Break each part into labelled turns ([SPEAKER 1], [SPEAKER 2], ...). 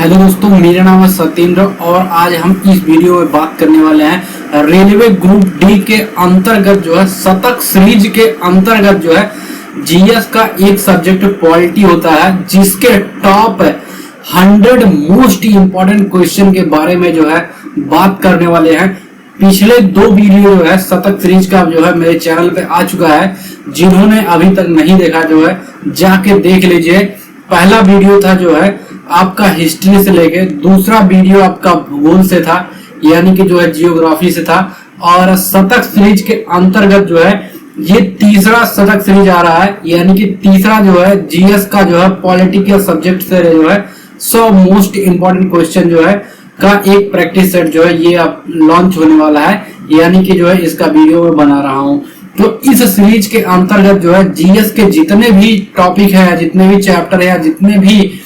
[SPEAKER 1] Hello दोस्तों, मेरा नाम है सत्येंद्र और आज हम इस वीडियो में बात करने वाले हैं रेलवे ग्रुप डी के अंतर्गत जो है शतक सीरीज के अंतर्गत जो है जीएस का एक सब्जेक्ट पॉलिटी होता है जिसके टॉप 100 मोस्ट इम्पोर्टेंट क्वेश्चन के बारे में जो है बात करने वाले हैं। पिछले 2 वीडियो जो है शतक सीरीज का जो है मेरे चैनल पे आ चुका है। जिन्होंने अभी तक नहीं देखा जो है जाके देख लीजिए। पहला वीडियो था जो है आपका हिस्ट्री से लेके, दूसरा वीडियो आपका भूगोल से था यानी कि जो है जियोग्राफी से था, और शतक सीरीज के अंतर्गत जो है ये तीसरा शतक सीरीज आ रहा है यानी कि तीसरा जो है जीएस का जो है पॉलिटिकल सब्जेक्ट से जो है 100 मोस्ट इम्पोर्टेंट क्वेश्चन जो है का एक प्रैक्टिस सेट जो है ये अब लॉन्च होने वाला है, यानी कि जो है इसका वीडियो मैं बना रहा हूँ। तो इस सीरीज के अंतर्गत जो है जीएस के जितने भी टॉपिक है, जितने भी चैप्टर है, जितने भी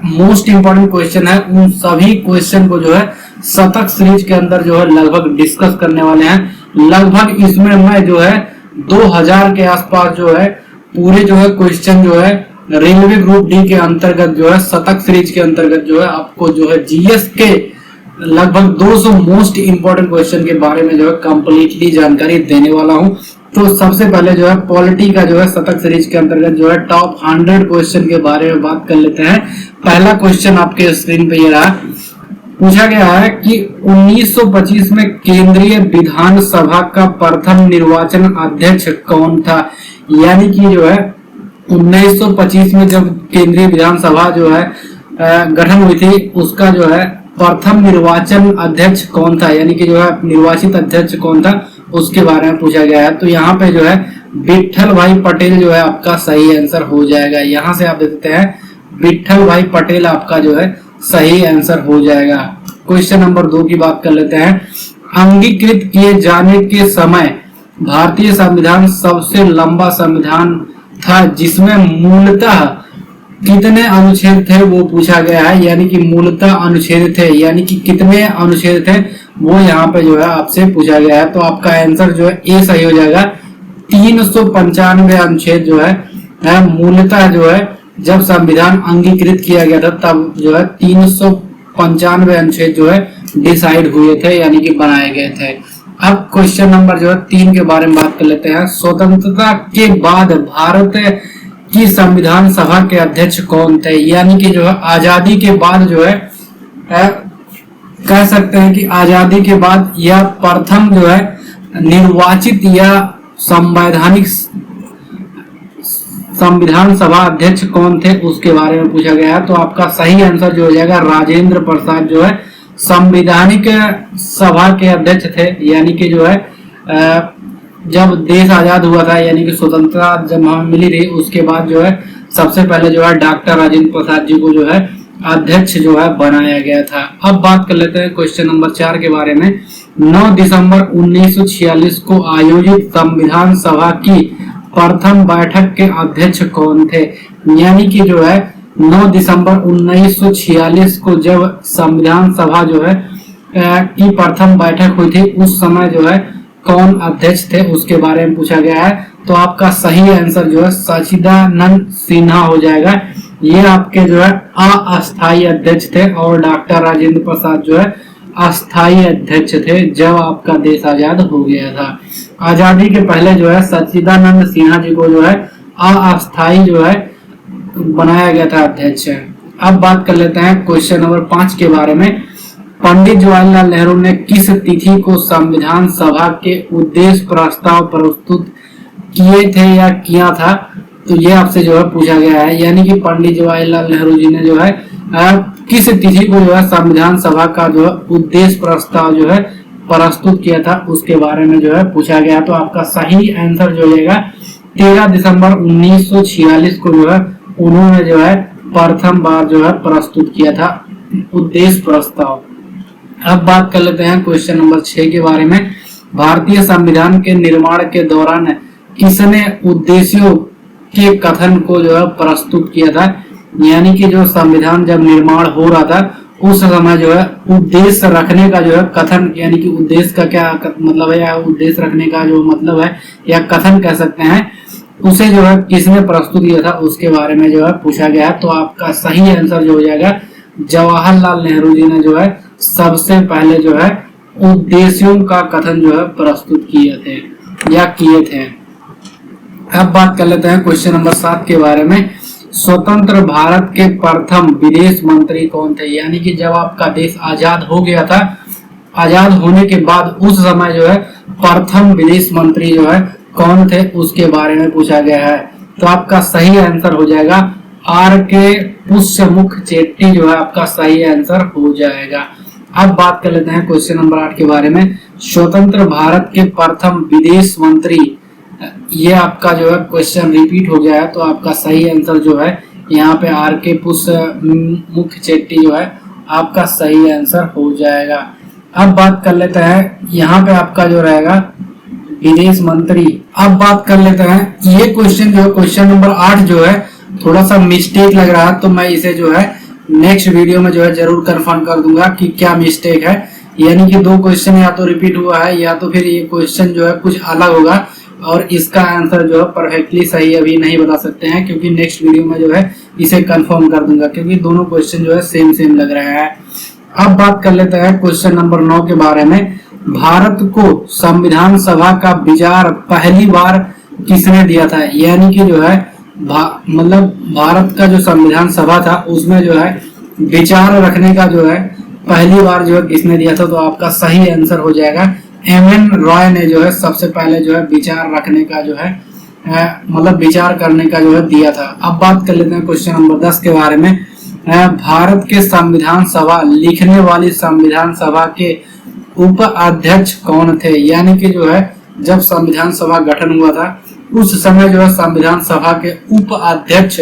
[SPEAKER 1] मोस्ट इम्पोर्टेंट क्वेश्चन है, उन सभी क्वेश्चन को जो है शतक सीरीज के अंदर जो है लगभग डिस्कस करने वाले हैं। लगभग इसमें मैं जो है 2000 के आसपास जो है पूरे जो है क्वेश्चन जो है रेलवे ग्रुप डी के अंतर्गत जो है शतक सीरीज के अंतर्गत जो है आपको जो है जीएस के लगभग 200 मोस्ट इम्पोर्टेंट क्वेश्चन के बारे में जो है कंप्लीटली जानकारी देने वाला हूं। तो सबसे पहले जो है पॉलिटी का जो है शतक सीरीज के अंतर्गत जो है टॉप 100 क्वेश्चन के बारे में बात कर लेते हैं। पहला क्वेश्चन आपके स्क्रीन पे ये रहा। पूछा गया है कि 1925 में केंद्रीय विधानसभा का प्रथम निर्वाचन अध्यक्ष कौन था। यानी कि जो है 1925 में जब केंद्रीय विधानसभा जो है गठन हुई थी, उसका जो है प्रथम निर्वाचन अध्यक्ष कौन था, यानी कि जो है निर्वाचित अध्यक्ष कौन था, उसके बारे में पूछा गया है। तो यहाँ पे जो है विट्ठल भाई पटेल जो है आपका सही आंसर हो जाएगा। यहाँ से आप देखते हैं विट्ठल भाई पटेल आपका जो है सही आंसर हो जाएगा। क्वेश्चन नंबर 2 की बात कर लेते हैं। अंगीकृत किए जाने के समय भारतीय संविधान सबसे लंबा संविधान था जिसमें मूलतः कितने अनुच्छेद थे वो पूछा गया है। यानी कि मूलतः अनुच्छेद थे, यानी कि कितने अनुच्छेद थे वो यहाँ पे जो है आपसे पूछा गया है। तो आपका आंसर जो है ए सही हो जाएगा। 395 अनुच्छेद जो है मूलतः जो है जब संविधान अंगीकृत किया गया था तब जो है 395 अनुच्छेद जो है डिसाइड हुए थे यानी कि बनाए गए थे। अब क्वेश्चन नंबर जो है 3 के बारे में बात कर लेते हैं। स्वतंत्रता के बाद भारत की संविधान सभा के अध्यक्ष कौन थे। यानी कि जो है आजादी के बाद जो है कह सकते हैं कि आजादी के बाद यह प्रथम जो है निर्वाचित या संवैधानिक संविधान सभा अध्यक्ष कौन थे उसके बारे में पूछा गया है। तो आपका सही आंसर जो हो जाएगा राजेंद्र प्रसाद जो है संवैधानिक सभा के अध्यक्ष थे। यानी कि जो है जब देश आजाद हुआ था यानी कि स्वतंत्रता जब हमें मिली थी उसके बाद जो है सबसे पहले जो है डॉक्टर राजेंद्र प्रसाद जी को जो है अध्यक्ष जो है बनाया गया था। अब बात कर लेते हैं क्वेश्चन नंबर 4 के बारे में। 9 दिसंबर 1946 को आयोजित संविधान सभा की प्रथम बैठक के अध्यक्ष कौन थे। यानी कि जो है 9 दिसंबर 1946 को जब संविधान सभा जो है की प्रथम बैठक हुई थी उस समय जो है कौन अध्यक्ष थे उसके बारे में पूछा गया है। तो आपका सही आंसर जो है सचिदानंद सिन्हा हो जाएगा। ये आपके जो है अस्थायी अध्यक्ष थे और डॉक्टर राजेंद्र प्रसाद जो है अस्थायी अध्यक्ष थे जब आपका देश आजाद हो गया था। आजादी के पहले जो है सचिदानंद सिन्हा जी को जो है अस्थायी जो है बनाया गया था अध्यक्ष। अब बात कर लेते हैं क्वेश्चन नंबर 5 के बारे में। पंडित जवाहरलाल नेहरू ने किस तिथि को संविधान सभा के उद्देश्य प्रस्ताव प्रस्तुत किए थे या किया था। तो ये आपसे जो है पूछा गया है। यानी कि पंडित जवाहरलाल नेहरू जी ने जो है किस तिथि को जो है संविधान सभा का जो है उद्देश्य प्रस्ताव जो है प्रस्तुत किया था उसके बारे में जो है पूछा गया। तो आपका सही आंसर जो रहेगा 13 दिसंबर 1946 को जो है उन्होंने जो है प्रथम बार जो है प्रस्तुत किया था उद्देश्य प्रस्ताव। अब बात कर लेते हैं क्वेश्चन नंबर 6 के बारे में। भारतीय संविधान के निर्माण के दौरान किसने उद्देश्यों के कथन को जो है प्रस्तुत किया था। यानी कि जो संविधान जब निर्माण हो रहा था उस समय जो है उद्देश्य रखने का जो है कथन, यानी कि उद्देश्य का क्या मतलब है या उद्देश्य रखने का जो मतलब है या कथन कह सकते हैं, उसे जो है किसने प्रस्तुत किया था उसके बारे में जो है पूछा गया है। तो आपका सही आंसर जो हो जाएगा जवाहरलाल नेहरू जी ने जो है सबसे पहले जो है उद्देश्यों का कथन जो है प्रस्तुत किए थे या किए थे। अब बात कर लेते हैं क्वेश्चन नंबर 7 के बारे में। स्वतंत्र भारत के प्रथम विदेश मंत्री कौन थे? यानी कि जब आपका देश आजाद हो गया था, आजाद होने के बाद उस समय जो है प्रथम विदेश मंत्री जो है कौन थे उसके बारे में पूछा गया है। तो आपका सही आंसर हो जाएगा R.K. पुष्यमुख चेट्टी जो है आपका सही आंसर हो जाएगा। अब बात कर लेते हैं क्वेश्चन नंबर 8 के बारे में। स्वतंत्र भारत के प्रथम विदेश मंत्री, ये आपका जो है क्वेश्चन रिपीट हो गया है, तो आपका सही आंसर जो है यहाँ पे R.K. पुष्यमुख चेट्टी जो है आपका सही आंसर हो जाएगा। अब बात कर लेते हैं यहाँ पे आपका जो रहेगा विदेश मंत्री। अब बात कर लेते हैं ये क्वेश्चन जो है क्वेश्चन नंबर 8 जो है थोड़ा सा मिस्टेक लग रहा है, तो मैं इसे जो है नेक्स्ट वीडियो में जो है जरूर कंफर्म कर दूंगा कि क्या मिस्टेक है। यानी कि 2 क्वेश्चन या तो रिपीट हुआ है या तो फिर ये क्वेश्चन जो है कुछ अलग होगा और इसका आंसर जो है परफेक्टली सही अभी नहीं बता सकते हैं, क्योंकि नेक्स्ट वीडियो में जो है इसे कंफर्म कर दूंगा, क्योंकि दोनों क्वेश्चन जो है सेम लग रहे हैं। अब बात कर लेते हैं क्वेश्चन नंबर 9 के बारे में। भारत को संविधान सभा का विचार पहली बार किसने दिया था? यानी कि जो है मतलब भारत का जो संविधान सभा था उसमें जो है विचार रखने का जो है पहली बार जो है किसने दिया था? तो आपका सही आंसर हो जाएगा M.N. रॉय ने जो है सबसे पहले जो है विचार रखने का जो है मतलब विचार करने का जो है दिया था। अब बात कर लेते हैं क्वेश्चन नंबर 10 के बारे में। भारत के संविधान सभा लिखने वाली संविधान सभा के उप अध्यक्ष कौन थे? यानी कि जो है जब संविधान सभा गठन हुआ था उस समय जो है संविधान सभा के उप अध्यक्ष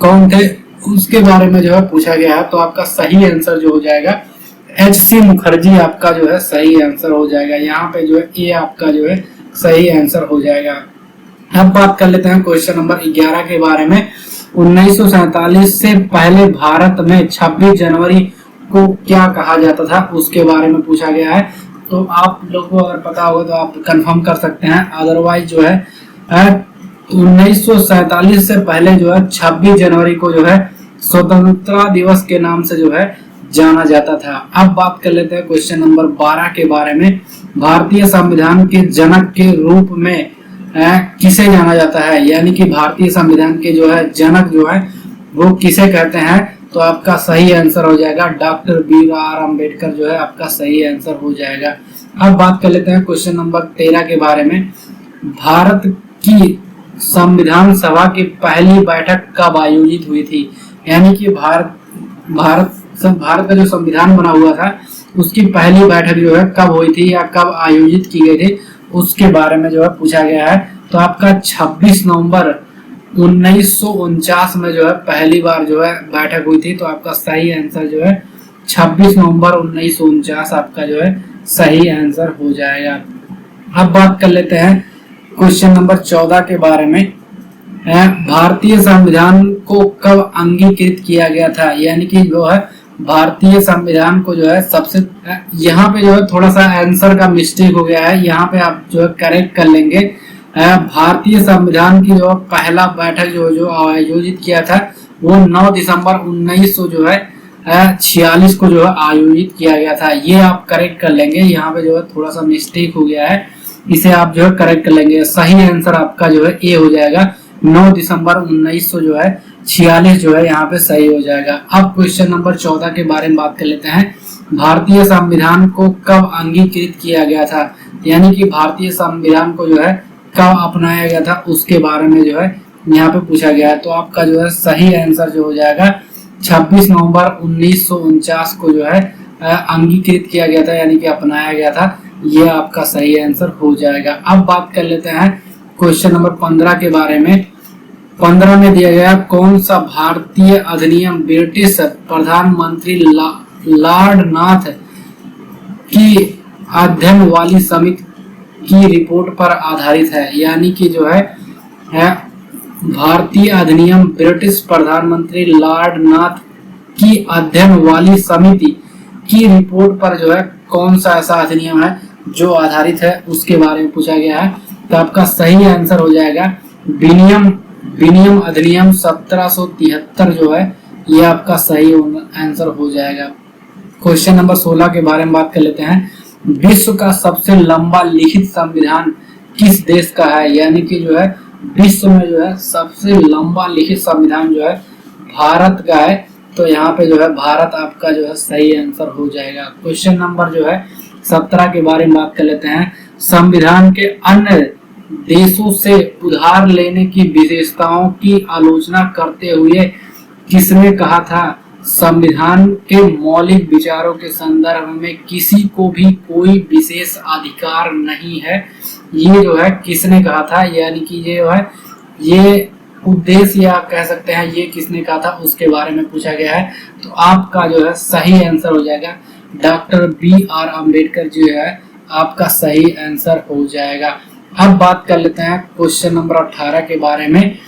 [SPEAKER 1] कौन थे उसके बारे में जो है पूछा गया है। तो आपका सही आंसर जो हो जाएगा H.C. मुखर्जी आपका जो है सही आंसर हो जाएगा। यहाँ पे जो है ये आपका जो है सही आंसर हो जाएगा। अब बात कर लेते हैं क्वेश्चन नंबर 11 के बारे में। 1947 से पहले भारत में 26 जनवरी को क्या कहा जाता था उसके बारे में पूछा गया है। तो आप लोगों को अगर पता होगा तो आप कंफर्म कर सकते हैं, अदरवाइज जो है 1947 से पहले जो है 26 जनवरी को जो है स्वतंत्रता दिवस के नाम से जो है जाना जाता था। अब बात कर लेते हैं क्वेश्चन नंबर 12 के बारे में। भारतीय संविधान के जनक के रूप में किसे जाना जाता है? यानी कि भारतीय संविधान के जो है जनक जो है वो किसे कहते हैं? तो आपका सही आंसर हो जाएगा डॉक्टर B.R. अम्बेडकर जो है आपका सही आंसर हो जाएगा। अब बात कर लेते हैं क्वेश्चन नंबर 13 के बारे में। भारत की संविधान सभा की पहली बैठक कब आयोजित हुई थी? यानी कि भारत का जो संविधान बना हुआ था उसकी पहली बैठक जो है कब हुई थी या कब आयोजित की गई थी उसके बारे में जो है पूछा गया है। तो आपका 26 नवंबर 1949 में जो है पहली बार जो है बैठक हुई थी। तो आपका सही आंसर जो है 26 नवंबर 1949 आपका जो है सही आंसर हो जाएगा। अब बात कर लेते हैं क्वेश्चन नंबर 14 के बारे में। भारतीय संविधान को कब अंगीकृत किया गया था? यानी कि जो है भारतीय संविधान को जो है सबसे यहाँ पे जो है थोड़ा सा आंसर का मिस्टेक हो गया है, यहाँ पे आप जो है करेक्ट कर लेंगे। भारतीय संविधान की जो पहला बैठक जो आयोजित किया था वो 9 दिसंबर 1946 को जो है आयोजित किया गया था। ये आप करेक्ट कर लेंगे, यहाँ पे जो है थोड़ा सा मिस्टेक हो गया है, इसे आप जो है करेक्ट कर लेंगे। सही आंसर आपका जो है ए हो जाएगा 9 दिसंबर 1946 जो है यहाँ पे सही हो जाएगा। अब क्वेश्चन नंबर 14 के बारे में बात कर लेते हैं। भारतीय संविधान को कब अंगीकृत किया गया था? यानी कि भारतीय संविधान को जो है कब अपनाया गया था उसके बारे में जो है यहाँ पे पूछा गया है। तो आपका जो है सही आंसर जो हो जाएगा 26 नवंबर 1949 को जो है अंगीकृत किया गया था, यानी कि अपनाया गया था। ये आपका सही आंसर हो जाएगा। अब बात कर लेते हैं क्वेश्चन नंबर 15 के बारे में। 15 में दिया गया कौन सा भारतीय अधिनियम ब्रिटिश प्रधानमंत्री लॉर्ड नाथ की अध्ययन वाली समिति की रिपोर्ट पर आधारित है? यानी कि जो है भारतीय अधिनियम ब्रिटिश प्रधानमंत्री लॉर्ड नाथ की अध्ययन वाली समिति की रिपोर्ट पर जो है कौन सा ऐसा अधिनियम है जो आधारित है उसके बारे में पूछा गया है। तो आपका सही आंसर हो जाएगा विनियम अधिनियम 1773 जो है ये आपका सही आंसर हो जाएगा। क्वेश्चन नंबर 16 के बारे में बात कर लेते हैं। विश्व का सबसे लंबा लिखित संविधान किस देश का है? यानी कि जो है विश्व में जो है सबसे लंबा लिखित संविधान जो है भारत का है। तो यहाँ पे जो है भारत आपका जो है सही आंसर हो जाएगा। क्वेश्चन नंबर जो है 17 के बारे में बात कर लेते हैं। संविधान के अन्य देशों से उधार लेने की विशेषताओं की आलोचना करते हुए किसने कहा था? संविधान के मौलिक विचारों के संदर्भ में किसी को भी कोई विशेष अधिकार नहीं है। ये जो है किसने कहा था? यानी कि ये जो है ये उद्देश्य या कह सकते हैं ये किसने कहा था उसके बारे में पूछा गया है। तो आपका जो है सही आंसर हो जाएगा डॉक्टर BR अम्बेडकर जो है आपका सही आंसर हो जाएगा। अब बात कर लेते हैं क्वेश्चन नंबर 18 के बारे में।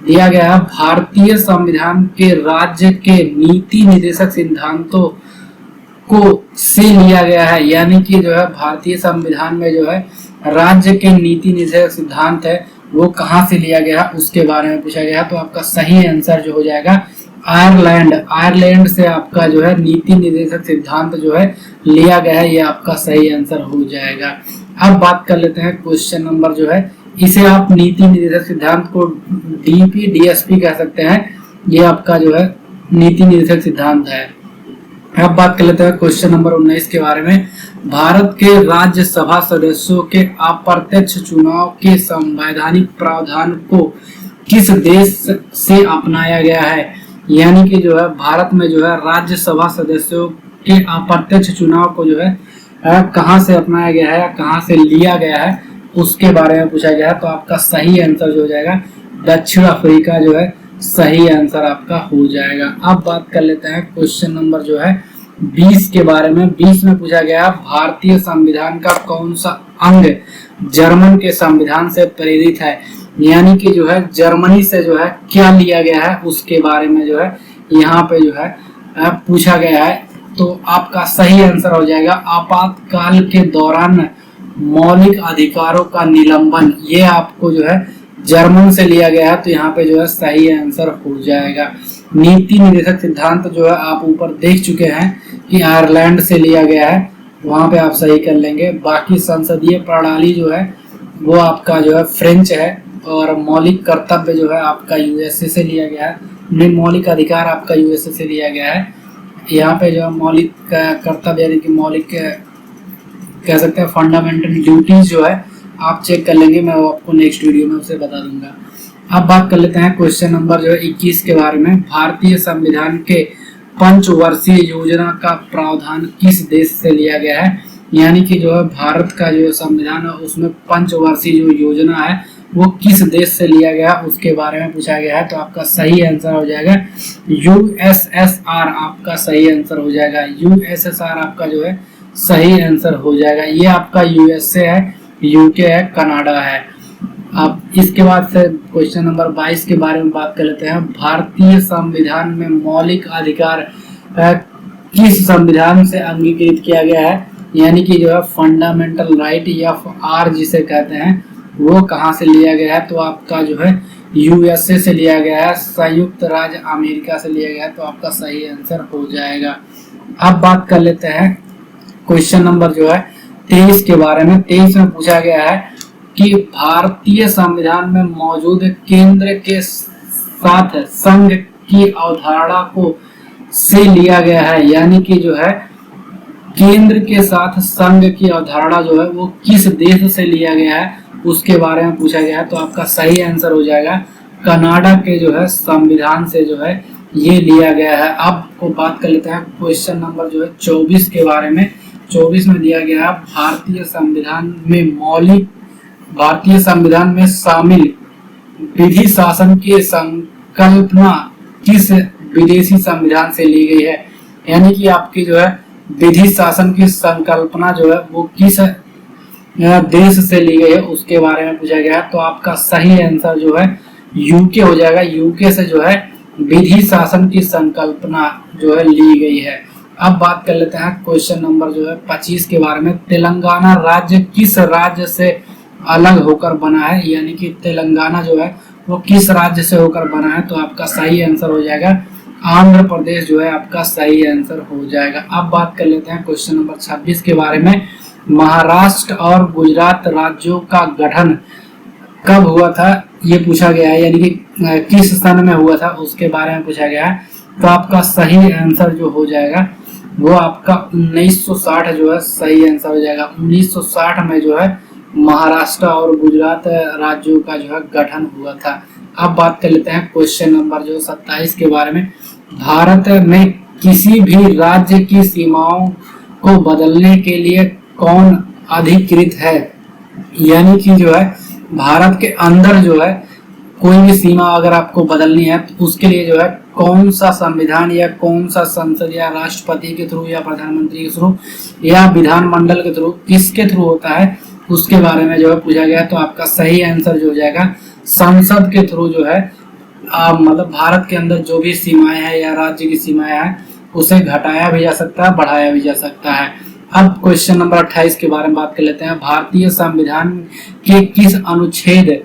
[SPEAKER 1] दिया गया है भारतीय संविधान के राज्य के नीति निर्देशक सिद्धांतों को से लिया गया है। यानी कि जो है भारतीय संविधान में जो है राज्य के नीति निर्देशक सिद्धांत है वो कहाँ से लिया गया है उसके बारे में पूछा गया है। तो आपका सही आंसर जो हो जाएगा आयरलैंड से आपका जो है नीति निर्देशक सिद्धांत जो है लिया गया है। ये आपका सही आंसर हो जाएगा। अब बात कर लेते हैं क्वेश्चन नंबर जो है इसे आप नीति निर्देशक सिद्धांत को DSP कह सकते हैं। ये आपका जो है नीति निर्देशक सिद्धांत है। अब बात कर लेते हैं क्वेश्चन नंबर 19 के बारे में। भारत के राज्यसभा सदस्यों के अप्रत्यक्ष चुनाव के संवैधानिक प्रावधान को किस देश से अपनाया गया है? यानी कि जो है भारत में जो है राज्यसभा सदस्यों के अप्रत्यक्ष चुनाव को जो है कहाँ से अपनाया गया है, कहाँ से लिया गया है उसके बारे में पूछा गया है। तो आपका सही आंसर जो हो जाएगा दक्षिण अफ्रीका जो है सही आंसर आपका हो जाएगा। अब बात कर लेते हैं क्वेश्चन नंबर जो है 20 के बारे में। 20 में पूछा गया भारतीय संविधान का कौन सा अंग जर्मन के संविधान से प्रेरित है? यानी कि जो है जर्मनी से जो है क्या लिया गया है उसके बारे में जो है यहाँ पे जो है पूछा गया है। तो आपका सही आंसर हो जाएगा आपातकाल के दौरान मौलिक अधिकारों का निलंबन। ये आपको जो है जर्मन से लिया गया है। तो यहाँ पे जो है सही आंसर हो जाएगा। नीति निर्देशक सिद्धांत जो है आप ऊपर देख चुके हैं कि आयरलैंड से लिया गया है, वहां पे आप सही कर लेंगे। बाकी संसदीय प्रणाली जो है वो आपका जो है फ्रेंच है और मौलिक कर्तव्य जो है आपका USA से लिया गया है। मौलिक अधिकार आपका USA से लिया गया है। यहाँ पे जो है मौलिक कर्तव्य यानी कि मौलिक कह सकते हैं फंडामेंटल ड्यूटीज जो है आप चेक कर लेंगे, मैं आपको नेक्स्ट वीडियो में उसे बता दूंगा। अब बात कर लेते हैं क्वेश्चन नंबर जो है 21 के बारे में। भारतीय संविधान के पंचवर्षीय योजना का प्रावधान किस देश से लिया गया है? यानी कि जो है भारत का जो संविधान है उसमें पंचवर्षीय जो योजना है वो किस देश से लिया गया उसके बारे में पूछा गया है। तो आपका सही आंसर हो जाएगा USSR आपका सही आंसर हो जाएगा। USSR आपका जो है सही आंसर हो जाएगा। ये आपका USA है, UK है, कनाडा है। अब इसके बाद से क्वेश्चन नंबर 22 के बारे में बात कर लेते हैं। भारतीय संविधान में मौलिक अधिकार किस संविधान से अंगीकृत किया गया है? यानी कि जो है फंडामेंटल राइट या FR जिसे कहते हैं वो कहाँ से लिया गया है? तो आपका जो है USA से लिया गया है, संयुक्त राज्य अमेरिका से लिया गया है। तो आपका सही आंसर हो जाएगा। अब बात कर लेते हैं क्वेश्चन नंबर जो है 23 के बारे में। 23 में पूछा गया है कि भारतीय संविधान में मौजूद केंद्र के साथ संघ की अवधारणा को से लिया गया है। यानी कि जो है केंद्र के साथ संघ की अवधारणा जो है वो किस देश से लिया गया है उसके बारे में पूछा गया है। तो आपका सही आंसर हो जाएगा कनाडा के जो है संविधान से जो है ये लिया गया है। अब को बात कर लेते हैं क्वेश्चन नंबर जो है 24 के बारे में। 24 में दिया गया भारतीय संविधान में शामिल विधि शासन की संकल्पना किस विदेशी संविधान से ली गई है? यानी कि आपकी जो है विधि शासन की संकल्पना जो है वो किस देश से ली गई है उसके बारे में पूछा गया है। तो आपका सही आंसर जो है UK हो जाएगा। UK से जो है विधि शासन की संकल्पना जो है ली गई है। अब बात कर लेते हैं क्वेश्चन नंबर जो है 25 के बारे में। तेलंगाना राज्य किस राज्य से अलग होकर बना है? यानी कि तेलंगाना जो है वो किस राज्य से होकर बना है? तो आपका सही आंसर हो जाएगा आंध्र प्रदेश जो है आपका सही आंसर हो जाएगा। अब बात कर लेते हैं क्वेश्चन नंबर 26 के बारे में। महाराष्ट्र और गुजरात राज्यों का गठन कब हुआ था ये पूछा गया है, यानी कि किस सन में हुआ था उसके बारे में पूछा गया है। तो आपका सही आंसर जो हो जाएगा वो आपका 1960 जो है सही आंसर हो जाएगा। 1960 में जो है महाराष्ट्र और गुजरात राज्यों का जो है गठन हुआ था। अब बात कर लेते हैं क्वेश्चन नंबर जो 27 के बारे में। भारत में किसी भी राज्य की सीमाओं को बदलने के लिए कौन अधिकृत है, यानी कि जो है भारत के अंदर जो है कोई भी सीमा अगर आपको बदलनी है तो उसके लिए जो है कौन सा संविधान या कौन सा संसद या राष्ट्रपति के थ्रू या प्रधानमंत्री के थ्रू या विधानमंडल के थ्रू किसके थ्रू होता है उसके बारे में जो है पूछा गया। तो आपका सही आंसर जो हो जाएगा संसद के थ्रू जो है मतलब भारत के अंदर जो भी सीमाएं हैं या राज्य की सीमाएं हैं उसे घटाया भी जा सकता है, बढ़ाया भी जा सकता है। अब क्वेश्चन नंबर 28 के बारे में बात कर लेते हैं। भारतीय संविधान के किस अनुच्छेद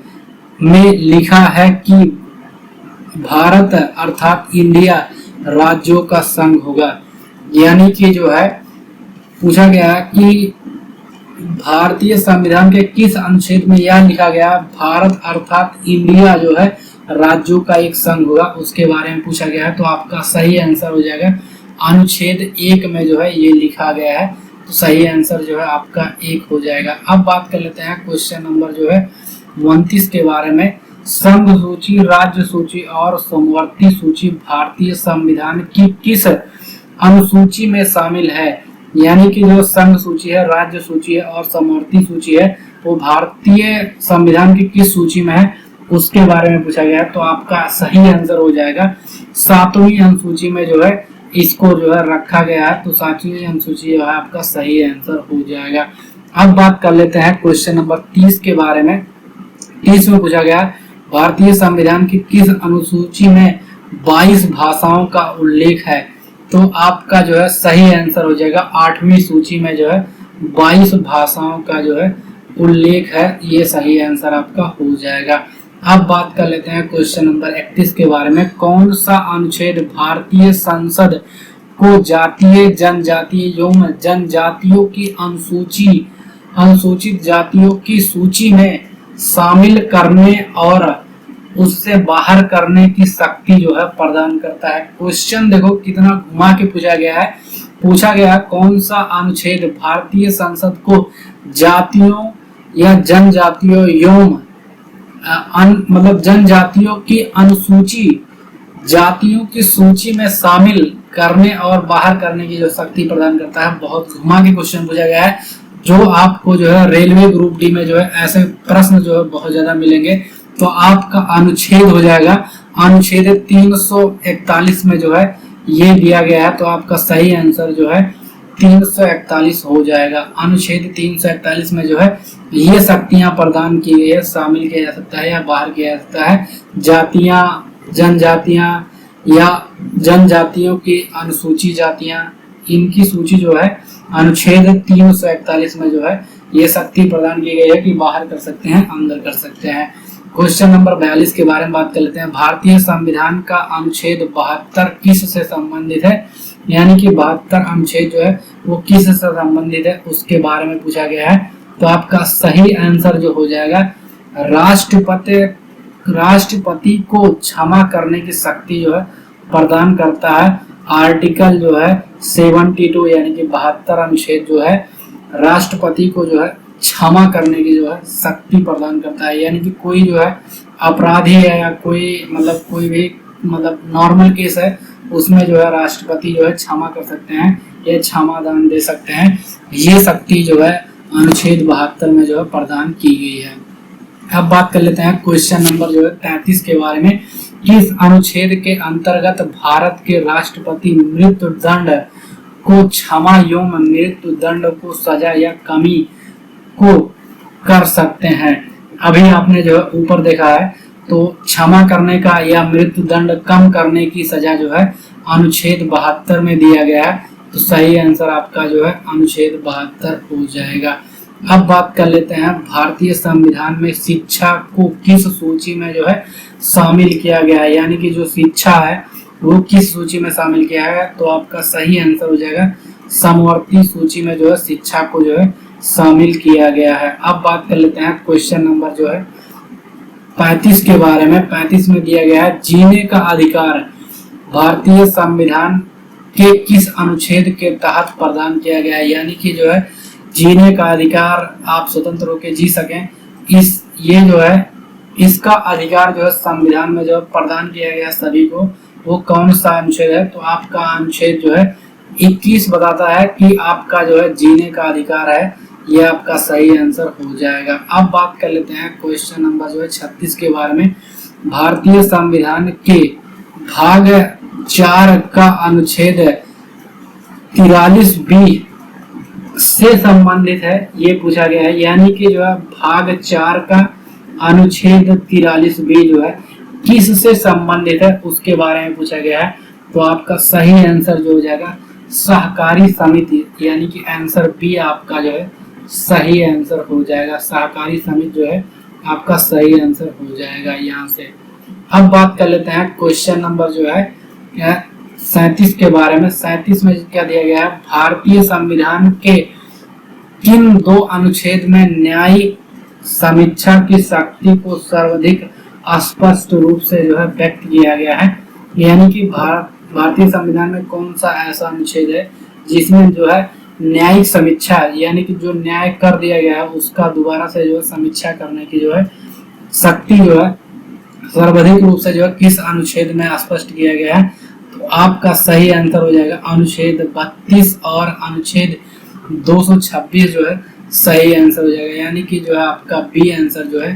[SPEAKER 1] में लिखा है कि भारत अर्थात इंडिया राज्यों का संघ होगा, यानी कि जो है पूछा गया कि भारतीय संविधान के किस अनुच्छेद में यह लिखा गया भारत अर्थात इंडिया जो है राज्यों का एक संघ होगा, उसके बारे में पूछा गया है। तो आपका सही आंसर हो जाएगा अनुच्छेद 1 में जो है ये लिखा गया है। तो सही आंसर जो है आपका 1 हो जाएगा। अब बात कर लेते हैं क्वेश्चन नंबर जो है 29 के बारे में। संघ सूची, राज्य सूची और समवर्ती सूची भारतीय संविधान की किस अनुसूची में शामिल है, यानी कि जो संघ सूची है, राज्य सूची है और समवर्ती सूची है वो भारतीय संविधान की किस सूची में है उसके बारे में पूछा गया है। तो आपका सही आंसर हो जाएगा 7वीं अनुसूची में जो है इसको जो है रखा गया है। तो 7वीं अनुसूची जो है आपका सही आंसर हो जाएगा। अब बात कर लेते हैं क्वेश्चन नंबर 30 के बारे में। 30 में पूछा गया भारतीय संविधान की किस अनुसूची में 22 भाषाओं का उल्लेख है। तो आपका जो है सही आंसर हो जाएगा 8वीं सूची में जो है 22 भाषाओं का जो है उल्लेख है, ये सही आंसर आपका हो जाएगा। अब बात कर लेते हैं क्वेश्चन नंबर 31 के बारे में। कौन सा अनुच्छेद भारतीय संसद को जातीय, जनजातीय एवं जनजातियों की अनुसूचित जातियों की सूची में शामिल करने और उससे बाहर करने की शक्ति जो है प्रदान करता है। क्वेश्चन देखो कितना घुमा के पूछा गया है। पूछा गया कौन सा अनुच्छेद भारतीय संसद को जातियों या जनजातियों एवं मतलब जनजातियों की अनुसूची जातियों की सूची में शामिल करने और बाहर करने की जो शक्ति प्रदान करता है। बहुत घुमा के क्वेश्चन पूछा गया है, जो आपको जो है रेलवे ग्रुप डी में जो है ऐसे प्रश्न जो है बहुत ज्यादा मिलेंगे। तो आपका अनुच्छेद हो जाएगा अनुच्छेद 341 में जो है ये दिया गया है। तो आपका सही आंसर जो है 341 हो जाएगा। अनुच्छेद 341 में जो है ये शक्तियां प्रदान की गई है, शामिल किया जा सकता है या बाहर किया जा सकता है। जातियां, जनजातियां या जनजातियों की अनुसूची जातियां, इनकी सूची जो है अनुच्छेद 341 में जो है ये शक्ति प्रदान की गई है कि बाहर कर सकते हैं, अंदर कर सकते हैं। क्वेश्चन नंबर 42 के बारे में बात कर लेते हैं। भारतीय संविधान का अनुच्छेद 72 किस से संबंधित है, यानी कि 72 अनुच्छेद जो है वो किस से संबंधित है उसके बारे में पूछा गया है। तो आपका सही आंसर जो हो जाएगा राष्ट्रपति को क्षमा करने की शक्ति जो है प्रदान करता है। आर्टिकल जो है 72 यानी कि 72 अनुच्छेद जो है राष्ट्रपति को जो है क्षमा करने की जो है शक्ति प्रदान करता है, यानी कि कोई जो है अपराधी है या कोई भी नॉर्मल केस है उसमें जो है राष्ट्रपति जो है क्षमा कर सकते हैं, ये क्षमा दान दे सकते हैं। ये शक्ति जो है अनुच्छेद 72 में जो है प्रदान की गई है। अब बात कर लेते हैं क्वेश्चन नंबर जो है 33 के बारे में। किस अनुच्छेद के अंतर्गत भारत के राष्ट्रपति मृत्यु दंड को क्षमा एवं मृत्यु दंड को सजा या कमी को कर सकते हैं। अभी आपने जो है ऊपर देखा है तो क्षमा करने का या मृत्यु दंड कम करने की सजा जो है अनुच्छेद 72 में दिया गया है। तो सही आंसर आपका जो है अनुच्छेद 72 हो जाएगा। अब बात कर लेते हैं भारतीय संविधान में शिक्षा को किस सूची में जो है शामिल किया गया है, यानी कि जो शिक्षा है वो किस सूची में शामिल किया है? तो आपका सही आंसर हो जाएगा समवर्ती सूची में जो है शिक्षा को जो है शामिल किया गया है। अब बात कर लेते हैं क्वेश्चन नंबर जो है 35 के बारे में। 35 में दिया गया है जीने का अधिकार भारतीय संविधान के किस अनुच्छेद के तहत प्रदान किया गया है? यानी कि जो है जीने का अधिकार, आप स्वतंत्र होकर जी सकें, ये जो है इसका अधिकार जो है संविधान में जो प्रदान किया गया सभी को, वो कौन सा अनुच्छेद है? तो आपका अनुच्छेद जो है 21 बताता है कि आपका जो है जीने का अधिकार है। ये आपका सही आंसर हो जाएगा। अब बात कर लेते हैं क्वेश्चन नंबर जो है 36 के बारे में। भारतीय संविधान के भाग 4 का अनुच्छेद 43B से संबंधित है, ये पूछा गया है। यानी कि जो है भाग 4 का अनुच्छेद 43B जो है किस से संबंधित है उसके बारे में पूछा गया है। तो आपका सही आंसर जो हो जाएगा सहकारी समिति, यानी कि आंसर बी आपका जो है सही आंसर हो जाएगा। सहकारी समिति जो है आपका सही आंसर हो जाएगा यहाँ से। अब बात कर लेते हैं क्वेश्चन नंबर जो है 37 के बारे में। 37 में क्या दिया गया है? भारतीय संविधान के किन 2 अनुच्छेद में न्यायिक समीक्षा की शक्ति को सर्वाधिक स्पष्ट रूप से जो है व्यक्त किया गया है? यानी कि भारतीय संविधान में कौन सा ऐसा अनुच्छेद है जिसमें जो है न्यायिक समीक्षा, यानी कि जो न्याय कर दिया गया है उसका दोबारा से जो है समीक्षा करने की जो है शक्ति जो है सर्वाधिक रूप से जो है किस अनुच्छेद में स्पष्ट किया गया है? तो आपका सही आंसर हो जाएगा अनुच्छेद 32 और अनुच्छेद 226 जो है सही आंसर हो जाएगा। यानी कि जो है आपका बी आंसर जो है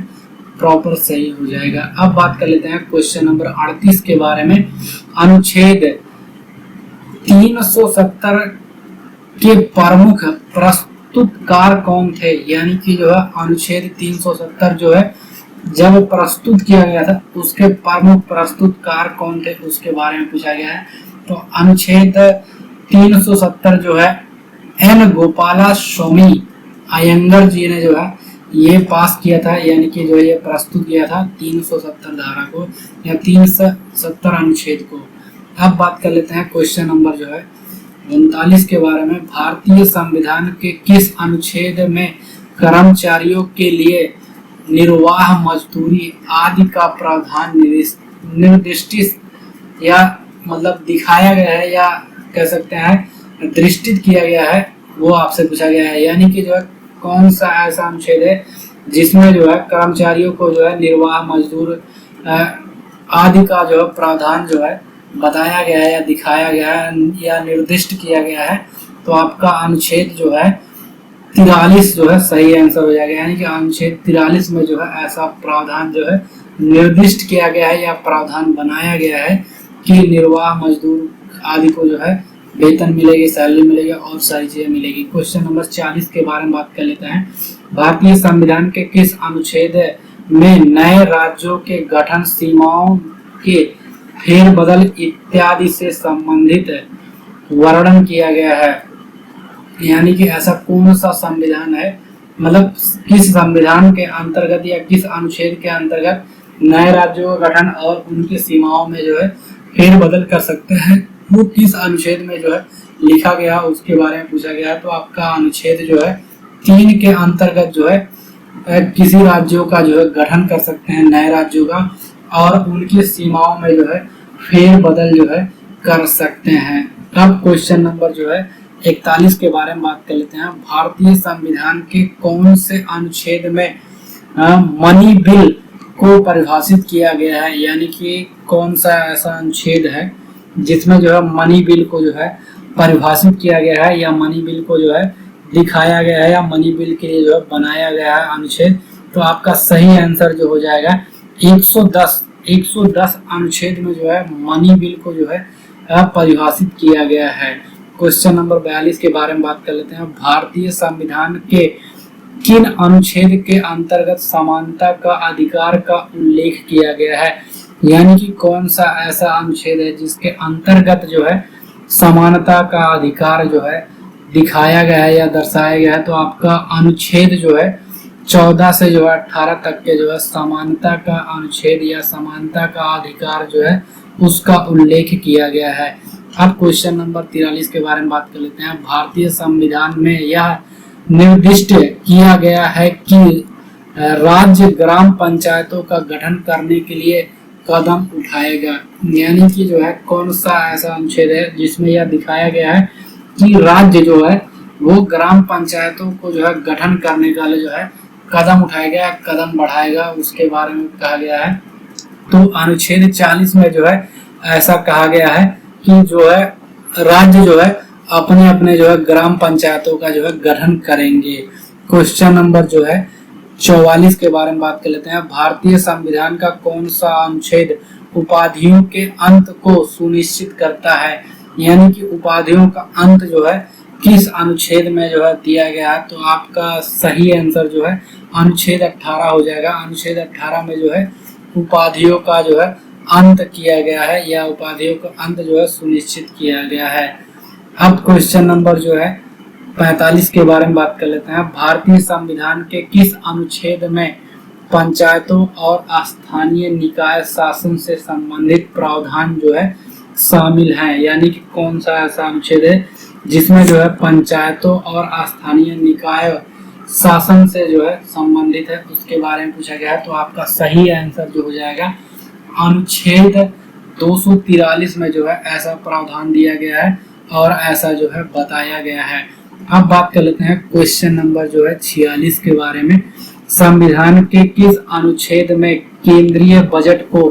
[SPEAKER 1] प्रॉपर सही हो जाएगा। अब बात कर लेते हैं क्वेश्चन नंबर 38 के बारे में। अनुच्छेद 370 के प्रमुख प्रस्तुतकार कौन थे? यानी कि जो है अनुच्छेद 370 जो है जब प्रस्तुत किया गया था उसके प्रमुख प्रस्तुतकार कौन थे उसके बारे में पूछा गया है। तो अनुच्छेद 370 जो है एन गोपाला स्वामी अयंगर जी ने जो है ये पास किया था, यानी कि जो ये प्रस्तुत किया था 370 धारा को या 370 अनुच्छेद को। अब बात कर लेते हैं क्वेश्चन नंबर जो है 39 के बारे में। भारतीय संविधान के किस अनुच्छेद में कर्मचारियों के लिए निर्वाह मजदूरी आदि का प्रावधान निर्दिष्ट या मतलब दिखाया गया है या कह सकते हैं दृष्टित किया गया है, वो आपसे पूछा गया है। यानी कि जो है कौन सा ऐसा अनुच्छेद है जिसमें जो है कर्मचारियों को जो है निर्वाह मजदूर आदि का जो है प्रावधान जो है बताया गया है या दिखाया गया है या निर्दिष्ट किया गया है? तो आपका अनुच्छेद जो है 43 जो है सही आंसर हो जाएगा। यानी कि अनुच्छेद 43 में जो है ऐसा प्रावधान जो है निर्दिष्ट किया गया है या प्रावधान बनाया गया है कि निर्वाह मजदूर आदि को जो है वेतन मिलेगी, सैलरी मिलेगी और सारी चीजें मिलेगी। क्वेश्चन नंबर 40 के बारे में बात कर लेते हैं। भारतीय संविधान के किस अनुच्छेद में नए राज्यों के गठन, सीमाओं के फेरबदल इत्यादि से संबंधित वर्णन किया गया है? यानी कि ऐसा कौन सा संविधान है, मतलब किस संविधान के अंतर्गत या किस अनुच्छेद के अंतर्गत नए राज्यों का गठन और उनकी सीमाओं में जो है फेरबदल कर सकते हैं, वो किस अनुच्छेद में जो है लिखा गया उसके बारे में पूछा गया है। तो आपका अनुच्छेद जो है 3 के अंतर्गत जो है किसी राज्यों का जो है गठन कर सकते हैं, नए राज्यों का, और उनकी सीमाओं में जो है फेरबदल जो है कर सकते हैं। अब क्वेश्चन नंबर जो है 41 के बारे में बात कर लेते हैं। भारतीय संविधान के कौन से अनुच्छेद में मनी बिल को परिभाषित किया गया है? यानी कि कौन सा ऐसा अनुच्छेद है जिसमें जो है मनी बिल को जो है परिभाषित किया गया है या मनी बिल को जो है दिखाया गया है या मनी बिल के लिए जो है बनाया गया है अनुच्छेद? तो आपका सही आंसर जो हो जाएगा 110 अनुच्छेद में जो है मनी बिल को जो है परिभाषित किया गया है। क्वेश्चन नंबर 42 के बारे में बात कर लेते हैं। भारतीय संविधान के किन अनुच्छेद के अंतर्गत समानता का अधिकार का उल्लेख किया गया है? यानी कि कौन सा ऐसा अनुच्छेद है जिसके अंतर्गत जो है समानता का अधिकार जो है दिखाया गया है या दर्शाया गया है? तो आपका अनुच्छेद जो है 14 से जो है 18 तक के जो है समानता का अनुच्छेद या समानता का अधिकार जो है उसका उल्लेख किया गया है। अब क्वेश्चन नंबर 43 के बारे में बात कर लेते हैं। भारतीय संविधान में यह निर्दिष्ट किया गया है कि राज्य ग्राम पंचायतों का गठन करने के लिए कदम उठाएगा। यानी कि जो है कौन सा ऐसा अनुच्छेद है जिसमें यह दिखाया गया है कि राज्य जो है वो ग्राम पंचायतों को जो है गठन करने का जो है कदम उठाएगा, कदम बढ़ाएगा, उसके बारे में कहा गया है। तो अनुच्छेद 40 में जो है ऐसा कहा गया है कि जो है राज्य जो है अपने अपने जो है ग्राम पंचायतों का जो है गठन करेंगे। क्वेश्चन नंबर जो है 44 के बारे में बात कर लेते हैं। भारतीय संविधान का कौन सा अनुच्छेद उपाधियों के अंत को सुनिश्चित करता है? यानी कि उपाधियों का अंत जो है किस अनुच्छेद में जो है दिया गया है? तो आपका सही आंसर जो है अनुच्छेद 18 हो जाएगा। अनुच्छेद 18 में जो है उपाधियों का जो है अंत किया गया है या उपाधियों का अंत जो है सुनिश्चित किया गया है। अब क्वेश्चन नंबर जो है 45 के बारे में बात कर लेते हैं। भारतीय संविधान के किस अनुच्छेद में पंचायतों और स्थानीय निकाय शासन से संबंधित प्रावधान जो है शामिल हैं? यानी कि कौन सा ऐसा अनुच्छेद है जिसमें जो है पंचायतों और स्थानीय निकाय शासन से जो है संबंधित है, उसके बारे में पूछा गया है। तो आपका सही आंसर जो हो जाएगा अनुच्छेद 243 में जो है ऐसा प्रावधान दिया गया है और ऐसा जो है बताया गया है। अब बात कर लेते हैं क्वेश्चन नंबर जो है 46 के बारे में। संविधान के किस अनुच्छेद में केंद्रीय बजट को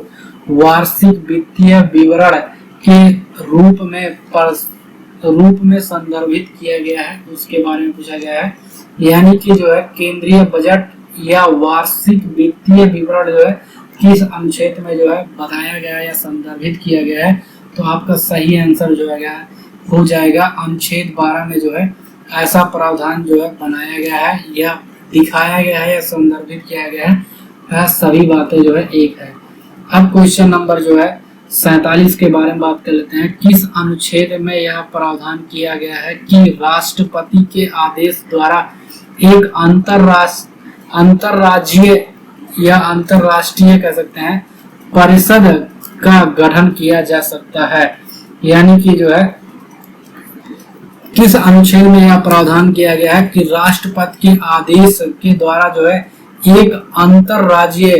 [SPEAKER 1] वार्षिक वित्तीय विवरण के रूप में संदर्भित किया गया है, उसके बारे में पूछा गया है। यानी कि जो है केंद्रीय बजट या वार्षिक वित्तीय विवरण जो है किस अनुच्छेद में जो है बताया गया है या संदर्भित किया गया है? तो आपका सही आंसर जो है हो जाएगा अनुच्छेद 12 में जो है ऐसा प्रावधान जो है बनाया गया है या दिखाया गया है या संदर्भित किया गया है। वह सभी बातें जो है एक है। अब क्वेश्चन नंबर जो है 47 के बारे में बात कर लेते हैं। किस अनुच्छेद में यह प्रावधान किया गया है कि राष्ट्रपति के आदेश द्वारा एक अंतरराज्यीय या अंतरराष्ट्रीय कह सकते हैं परिषद का गठन किया जा सकता है? यानी कि जो है किस अनुच्छेद में यह प्रावधान किया गया है कि राष्ट्रपति के आदेश के द्वारा जो है एक अंतरराज्यीय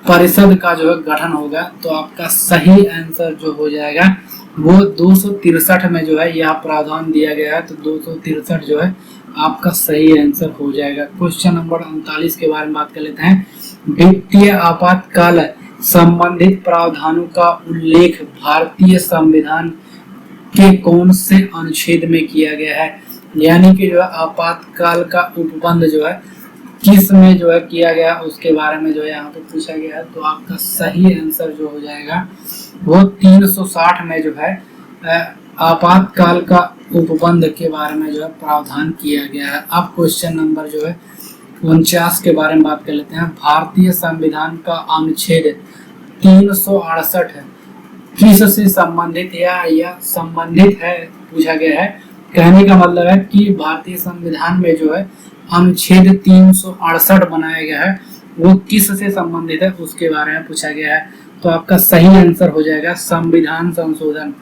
[SPEAKER 1] परिषद का जो है गठन होगा? तो आपका सही आंसर जो हो जाएगा वो 263 में जो है यह प्रावधान दिया गया है। तो 263 जो है आपका सही आंसर हो जाएगा। क्वेश्चन नंबर 39 के बारे में बात कर लेते हैं। वित्तीय आपातकाल संबंधित प्रावधानों का उल्लेख भारतीय संविधान के कौन से अनुच्छेद में किया गया है? यानी कि जो है आपातकाल का उपबंध जो है किस में जो है किया गया, उसके बारे में जो है यहाँ पे पूछा गया है। तो आपका सही आंसर जो हो जाएगा वो 360 में जो है आपातकाल का उपबंध के बारे में जो है प्रावधान किया गया है। अब क्वेश्चन नंबर जो है 49 के बारे में बात कर लेते हैं। भारतीय संविधान का अनुच्छेद 368 किस से संबंधित या संबंधित है पूछा गया है। कहने का मतलब है कि भारतीय संविधान में जो है अनुच्छेद 368 बनाया गया है वो किस से संबंधित है, उसके बारे में पूछा गया है। तो आपका सही आंसर हो जाएगा संविधान संशोधन।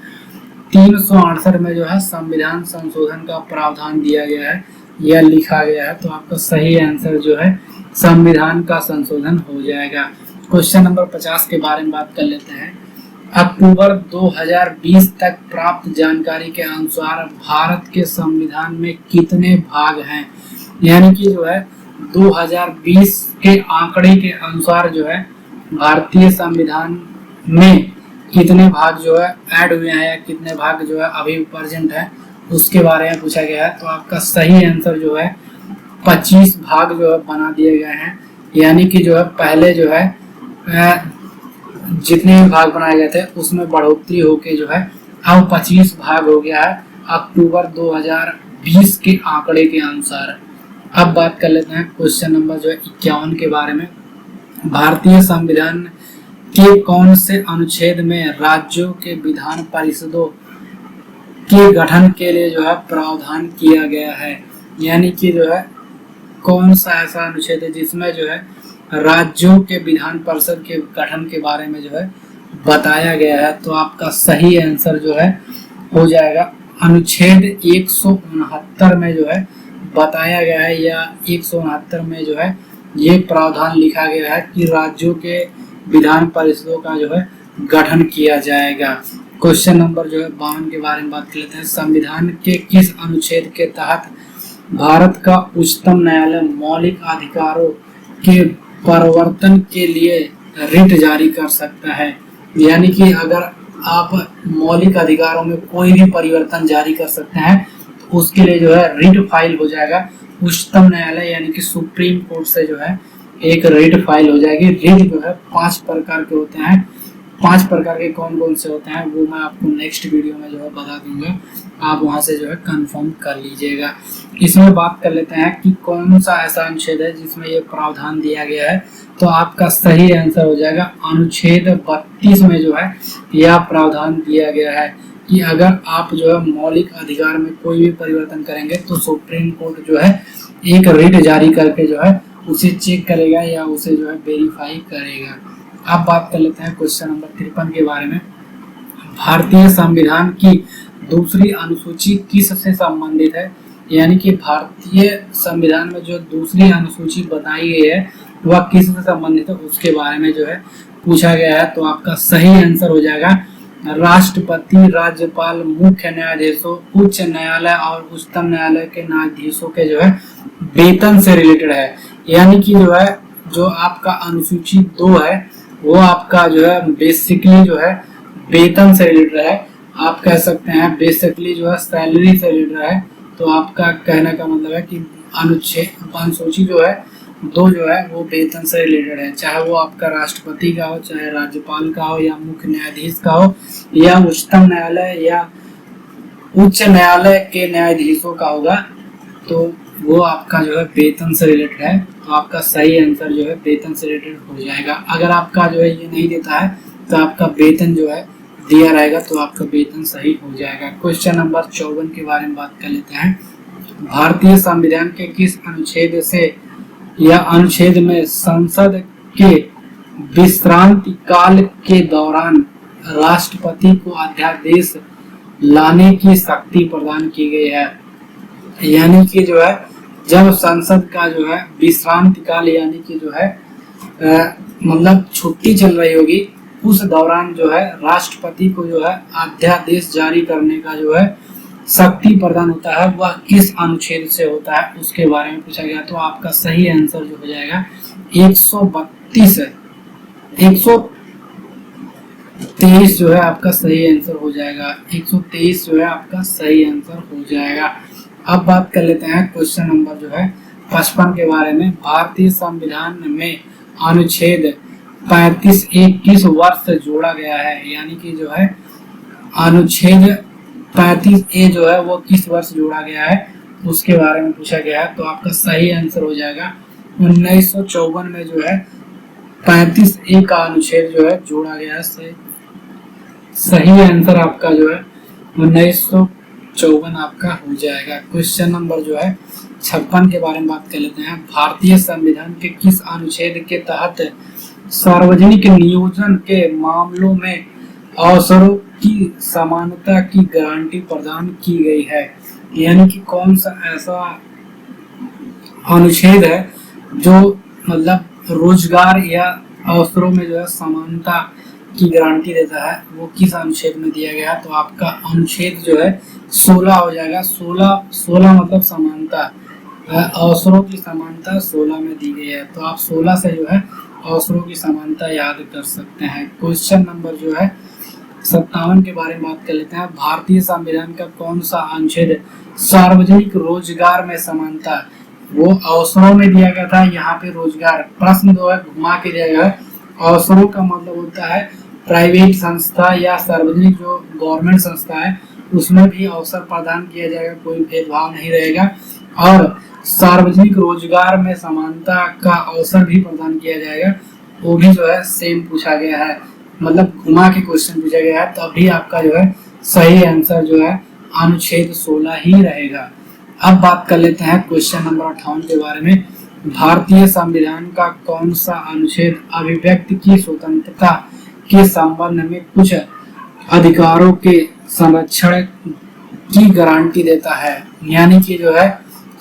[SPEAKER 1] 368 में जो है संविधान संशोधन का प्रावधान दिया गया है या लिखा गया है। तो आपका सही आंसर जो है संविधान का संशोधन हो जाएगा। क्वेश्चन नंबर 50 के बारे में बात कर लेते हैं। अक्टूबर 2020 तक प्राप्त जानकारी के अनुसार भारत के संविधान में कितने भाग हैं? यानी कि जो है 2020 के आंकड़े के अनुसार जो है भारतीय संविधान में कितने भाग जो है ऐड हुए हैं या कितने भाग जो है अभी प्रेजेंट है, उसके बारे में पूछा गया है। तो आपका सही आंसर जो है 25 भाग जो है बना दिए गए हैं। यानी कि जो है पहले जो है जितने भी भाग बनाए गए थे उसमें बढ़ोतरी होके जो है अब 25 भाग हो गया है अक्टूबर 2020 के आंकड़े के अनुसार। अब बात कर लेते हैं क्वेश्चन नंबर जो है 51 के बारे में। भारतीय संविधान के कौन से अनुच्छेद में राज्यों के विधान परिषदों के गठन के लिए जो है प्रावधान किया गया है? यानी कि जो है कौन सा ऐसा अनुच्छेद है जिसमें जो है राज्यों के विधान परिषद के गठन के बारे में जो है बताया गया है। तो आपका सही आंसर जो है हो जाएगा अनुच्छेद 169 में जो है बताया गया है, या 169 में जो है ये प्रावधान लिखा गया है कि राज्यों के विधान परिषदों का जो है गठन किया जाएगा। क्वेश्चन नंबर जो है 52 के बारे में बात कर लेते हैं। संविधान के किस अनुच्छेद के तहत भारत का उच्चतम न्यायालय मौलिक अधिकारों के परिवर्तन के लिए रिट जारी कर सकता है? यानी कि अगर आप मौलिक अधिकारों में कोई भी परिवर्तन जारी कर सकते हैं तो उसके लिए जो है रिट फाइल हो जाएगा उच्चतम न्यायालय यानी कि सुप्रीम कोर्ट से जो है एक रिट फाइल हो जाएगी। रिट जो है 5 प्रकार के होते हैं। 5 प्रकार के कौन कौन से होते हैं वो मैं आपको नेक्स्ट वीडियो में जो है बता दूंगा, आप वहां से जो है कंफर्म कर लीजिएगा। इसमें बात कर लेते हैं कि कौन सा ऐसा अनुच्छेद है जिसमें ये प्रावधान दिया गया है। तो आपका सही आंसर हो जाएगा अनुच्छेद 32 में जो है यह प्रावधान दिया गया है कि अगर आप जो है मौलिक अधिकार में कोई भी परिवर्तन करेंगे तो सुप्रीम कोर्ट जो है एक रिट जारी करके जो है उसे चेक करेगा या उसे जो है वेरीफाई करेगा। अब बात कर लेते हैं क्वेश्चन नंबर 53 के बारे में। भारतीय संविधान की दूसरी अनुसूची किससे संबंधित है? यानी कि भारतीय संविधान में जो दूसरी अनुसूची बताई गई है वह किससे संबंधित है उसके बारे में जो है पूछा गया है। तो आपका सही आंसर हो जाएगा राष्ट्रपति, राज्यपाल, मुख्य न्यायाधीशों, उच्च न्यायालय और उच्चतम न्यायालय के न्यायाधीशों के जो है वेतन से रिलेटेड है। यानी कि जो है जो आपका अनुसूची 2 है वो आपका जो है बेसिकली जो है वेतन से रिलेटेड है। आप कह सकते हैं बेसिकली जो है सैलरी से रिलेटेड है। तो आपका कहने का मतलब है कि अनुसूची जो है 2 जो है वो वेतन से रिलेटेड है, चाहे वो आपका राष्ट्रपति का हो, चाहे राज्यपाल का हो, या मुख्य न्यायाधीश का हो, या उच्चतम न्यायालय या उच्च न्यायालय के न्यायाधीशों का होगा, तो वो आपका जो है वेतन से रिलेटेड है। तो आपका सही आंसर जो है वेतन से रिलेटेड हो जाएगा। अगर आपका जो है ये नहीं देता है तो आपका वेतन जो है दिया रहेगा तो आपका वेतन सही हो जाएगा। क्वेश्चन नंबर 54 के बारे में बात कर लेते हैं। भारतीय संविधान के किस अनुच्छेद से या अनुच्छेद में संसद के विश्रांति काल के दौरान राष्ट्रपति को अध्यादेश लाने की शक्ति प्रदान की गई है? यानी कि जो है जब संसद का जो है विश्रांति काल यानी कि जो है मतलब छुट्टी चल रही होगी उस दौरान जो है राष्ट्रपति को जो है अध्यादेश जारी करने का जो है शक्ति प्रदान होता है, वह किस अनुच्छेद से होता है उसके बारे में पूछा गया। तो आपका सही आंसर जो हो जाएगा 132 है। 123 जो है आपका सही आंसर हो जाएगा। 123 जो है आपका सही आंसर हो जाएगा। अब बात कर लेते हैं क्वेश्चन नंबर जो है 55 के बारे में। भारतीय संविधान में अनुच्छेद 35A किस वर्ष से जोड़ा गया है? यानी कि जो है अनुच्छेद 35A जो है वो किस वर्ष जोड़ा गया है उसके बारे में पूछा गया है। तो आपका सही आंसर हो जाएगा 1954 में जो है 35A का अनुच्छेद जो है जोड़ा गया है। सही आंसर आपका जो है 1954 आपका हो जाएगा। क्वेश्चन नंबर जो है 56 के बारे में बात कर लेते हैं। भारतीय संविधान के किस अनुच्छेद के तहत सार्वजनिक नियोजन के मामलों में अवसरों की समानता की गारंटी प्रदान की गई है? यानी कि कौन सा ऐसा अनुच्छेद है जो मतलब रोजगार या अवसरों में जो है समानता की गारंटी देता है, वो किस अनुच्छेद में दिया गया है? तो आपका अनुच्छेद जो है 16 हो जाएगा। 16 मतलब समानता, अवसरों की समानता 16 में दी गई है। तो आप 16 से जो है अवसरों की समानता याद कर सकते हैं। क्वेश्चन नंबर जो है 57 के बारे में बात कर लेते हैं। भारतीय संविधान का कौन सा अनुच्छेद सार्वजनिक रोजगार में समानता, वो अवसरों में दिया गया था, यहाँ पे रोजगार प्रश्न जो है घुमा के दिया गया है। अवसरों का मतलब होता है प्राइवेट संस्था या सार्वजनिक जो गवर्नमेंट संस्था है उसमें भी अवसर प्रदान किया जाएगा, कोई भेदभाव नहीं रहेगा। और सार्वजनिक रोजगार में समानता का अवसर भी प्रदान किया जाएगा, वो भी जो है सेम पूछा गया है, मतलब घुमा के क्वेश्चन पूछा गया है। तो अभी आपका जो है सही आंसर जो है अनुच्छेद 16 ही रहेगा। अब बात कर लेते हैं क्वेश्चन नंबर 58 के बारे में। भारतीय संविधान का कौन सा अनुच्छेद अभिव्यक्ति की स्वतंत्रता के संबंध में कुछ अधिकारों के संरक्षण की गारंटी देता है। यानी कि जो है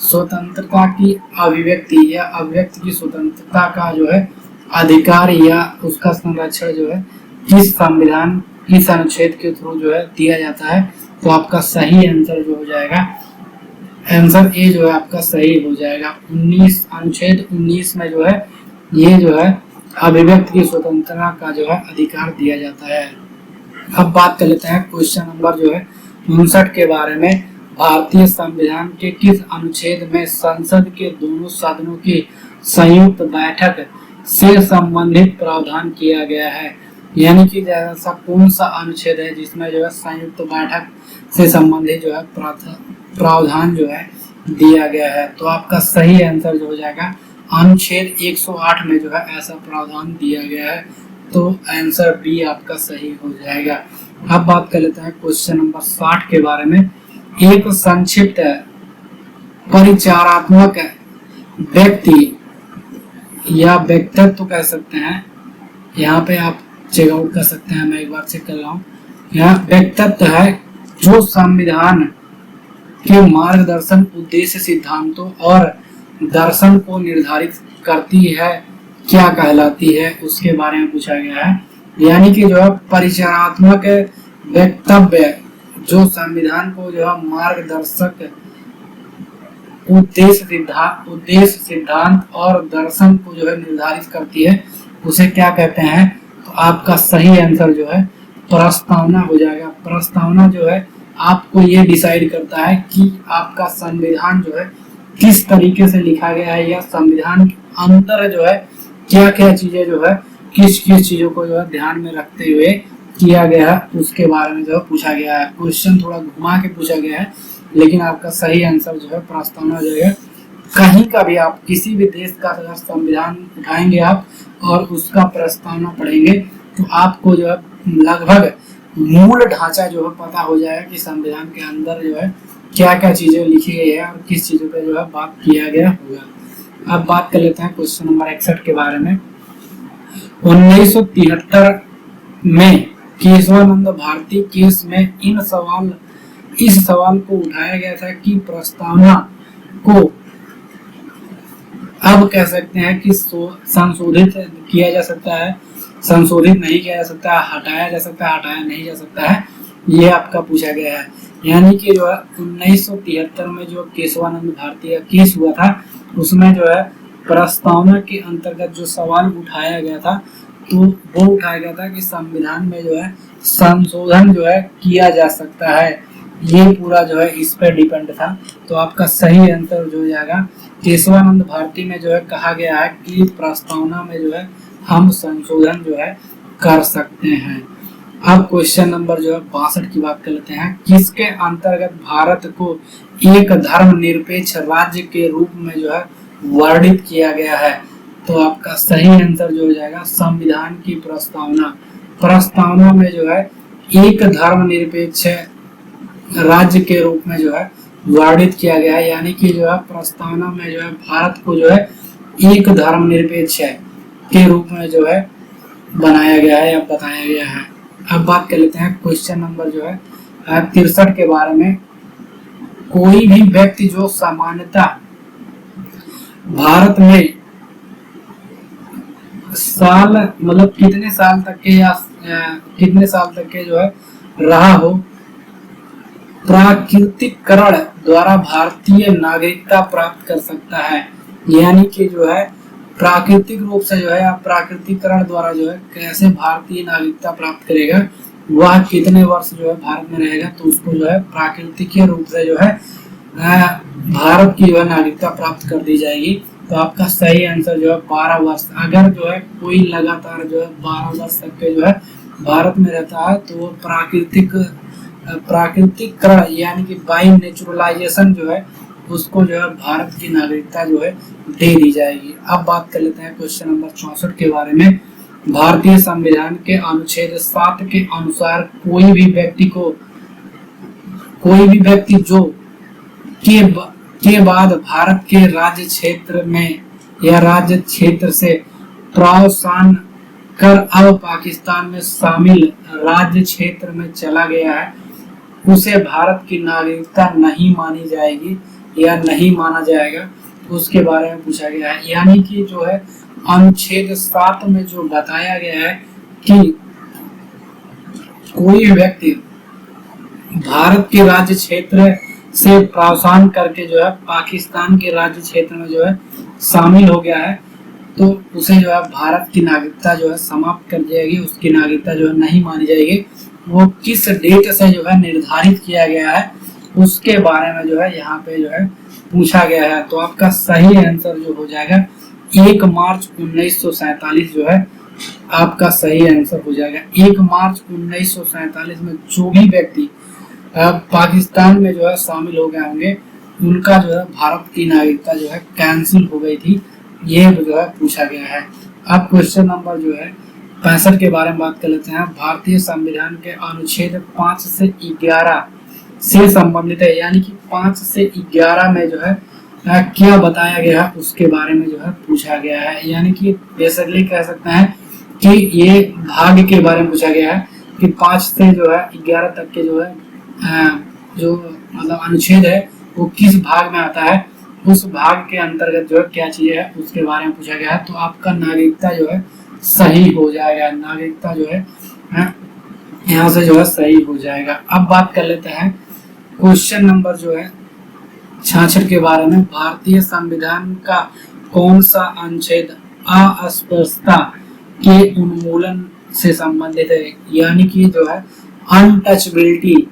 [SPEAKER 1] स्वतंत्रता की अभिव्यक्ति या अभिव्यक्ति की स्वतंत्रता का जो है अधिकार या उसका संरक्षण जो है किस संविधान किस अनुच्छेद के थ्रू जो है दिया जाता है। तो आपका सही आंसर जो हो जाएगा, आंसर ए जो है आपका सही हो जाएगा। 19 अनुच्छेद 19 में जो है ये जो है अभिव्यक्ति की स्वतंत्रता का जो है अधिकार दिया जाता है। अब बात कर लेते हैं क्वेश्चन नंबर जो है 59 के बारे में। भारतीय संविधान के किस अनुच्छेद में संसद के दोनों सदनों की संयुक्त बैठक से संबंधित प्रावधान किया गया है? यानी कि ऐसा कौन सा अनुच्छेद है जिसमें जो है संयुक्त बैठक से संबंधित जो है प्रावधान जो है दिया गया है? तो आपका सही आंसर जो हो जाएगा अनुच्छेद 108 में जो है ऐसा प्रावधान दिया गया है। तो आंसर बी आपका सही हो जाएगा। अब बात कर लेते हैं क्वेश्चन नंबर 60 के बारे में। एक संक्षिप्त परिचयात्मक व्यक्ति या व्यक्तित्व तो कह सकते हैं, यहाँ पे आप चेक आउट कर सकते हैं, मैं एक बार चेक कर रहा हूँ। यहाँ व्यक्तित्व है जो संविधान के मार्गदर्शन उद्देश्य सिद्धांतों और दर्शन को निर्धारित करती है क्या कहलाती है, उसके बारे में पूछा गया है। यानी कि जो है परिचयात्मक वक्तव्य जो संविधान को जो है मार्गदर्शक उद्देश्य सिद्धांत और दर्शन को जो है निर्धारित करती है, उसे क्या कहते हैं? तो आपका सही आंसर जो है प्रस्तावना हो जाएगा। प्रस्तावना जो है आपको ये डिसाइड करता है कि आपका संविधान जो है किस तरीके से लिखा गया है या संविधान के अंदर जो है क्या क्या चीजें जो है किस किस चीजों को जो है ध्यान में रखते हुए किया गया है, उसके बारे में जो है पूछा गया है। क्वेश्चन थोड़ा घुमा के पूछा गया है, लेकिन आपका सही आंसर जो है प्रस्तावना हो जाएगा। कहीं का भी आप किसी भी देश का अगर संविधान उठाएंगे आप और उसका प्रस्तावना पढ़ेंगे तो आपको जो है लगभग मूल ढांचा जो है पता हो जाएगा कि संविधान के अंदर जो है क्या क्या चीजें लिखी गई है और किस चीजों पे जो है बात किया गया होगा। अब बात कर लेते हैं क्वेश्चन नंबर 61 के बारे में। 1973 में केशवानंद भारती केस में इस सवाल को उठाया गया था कि प्रस्तावना को अब कह सकते हैं कि संशोधित किया जा सकता है, संशोधित नहीं किया जा सकता, हटाया जा सकता है, हटाया नहीं जा सकता है, ये आपका पूछा गया है। यानी कि जो है 1973 में जो केशवानंद भारती का केस हुआ था उसमें जो है प्रस्तावना के अंतर्गत जो सवाल उठाया गया था तो वो उठाया गया था कि संविधान में जो है संशोधन जो है किया जा सकता है। ये पूरा जो है इस पर डिपेंड था। तो आपका सही आंसर जो हो जाएगा केशवानंद भारती में जो है कहा गया है कि प्रस्तावना में जो है हम संशोधन जो है कर सकते हैं। अब क्वेश्चन नंबर जो है 62 की बात कर लेते हैं। किसके अंतर्गत भारत को एक धर्मनिरपेक्ष राज्य के रूप में जो है वर्णित किया गया है? तो आपका सही आंसर जो हो जाएगा संविधान की प्रस्तावना। प्रस्तावना में जो है एक धर्मनिरपेक्ष राज्य के रूप में जो है वर्णित किया गया है। यानी कि जो है प्रस्तावना में जो है भारत को जो है एक धर्मनिरपेक्ष के रूप में जो है बनाया गया है या बताया गया है। अब बात कर लेते हैं क्वेश्चन नंबर जो है 63 के बारे में। कोई भी व्यक्ति जो सामान्यतः भारत में साल मतलब कितने साल तक के या कितने साल तक के जो है रहा हो, प्राकृतिकरण द्वारा भारतीय नागरिकता प्राप्त कर सकता है। यानी कि जो है प्राकृतिक रूप से जो है आप प्राकृतिकरण द्वारा जो है कैसे भारतीय नागरिकता प्राप्त करेगा, वह कितने वर्ष जो है भारत में रहेगा तो उसको जो है प्राकृतिक रूप से जो है भारत की जो है नागरिकता प्राप्त कर दी जाएगी। तो आपका सही आंसर जो है 12 वर्ष। अगर जो है कोई लगातार जो है 12 वर्ष तक के जो है भारत में रहता है तो वो प्राकृतिकरण यानी कि बाय नेचुरलाइजेशन जो है उसको जो है भारत की नागरिकता जो है दे दी जाएगी। अब बात कर लेते हैं क्वेश्चन नंबर 64 के बारे में। भारतीय संविधान के अनुच्छेद 7 के अनुसार कोई भी व्यक्ति जो के बाद भारत के राज्य क्षेत्र में या राज्य क्षेत्र से कर अब पाकिस्तान में शामिल राज्य क्षेत्र में चला गया है, उसे भारत की नागरिकता नहीं मानी जाएगी या नहीं माना जाएगा, उसके बारे में पूछा गया है। यानी कि जो है अनुच्छेद 7 में जो बताया गया है कि कोई व्यक्ति भारत के राज्य क्षेत्र से प्रावधान करके जो है पाकिस्तान के राज्य क्षेत्र में जो है शामिल हो गया है, तो उसे जो है भारत की नागरिकता जो है समाप्त कर दी जाएगी, उसकी नागरिकता जो है नहीं मानी जाएगी। वो किस डेट से जो है निर्धारित किया गया है उसके बारे में जो है यहाँ पे जो है पूछा गया है। तो आपका सही आंसर जो हो जाएगा 1 मार्च 1947 जो है आपका सही आंसर हो जाएगा। 1 मार्च 1947 में जो भी व्यक्ति पाकिस्तान में जो है शामिल हो गए होंगे उनका जो है भारत की नागरिकता जो है कैंसिल हो गई थी, ये जो है पूछा गया है। अब क्वेश्चन नंबर जो है 65 के बारे में बात कर लेते हैं। भारतीय संविधान के अनुच्छेद 5 से 11 से संबंधित है, यानी कि 5 से 11 में जो है क्या बताया गया है उसके बारे में जो है पूछा गया है। यानी कि बेसिकली कह सकते हैं कि ये भाग के बारे में पूछा गया है कि 5 से जो है 11 तक के जो है जो मतलब अनुच्छेद है वो किस भाग में आता है, उस भाग के अंतर्गत जो है क्या चीज है उसके बारे में पूछा गया है। तो आपका नागरिकता जो है सही हो जाएगा, नागरिकता जो है यहाँ से जो है सही हो जाएगा। अब बात कर लेते हैं क्वेश्चन नंबर जो है 66 के बारे में। भारतीय संविधान का कौन सा अनुच्छेद अस्पृश्यता के उन्मूलन से संबंधित है, यानी कि जो है अनटचबिलिटी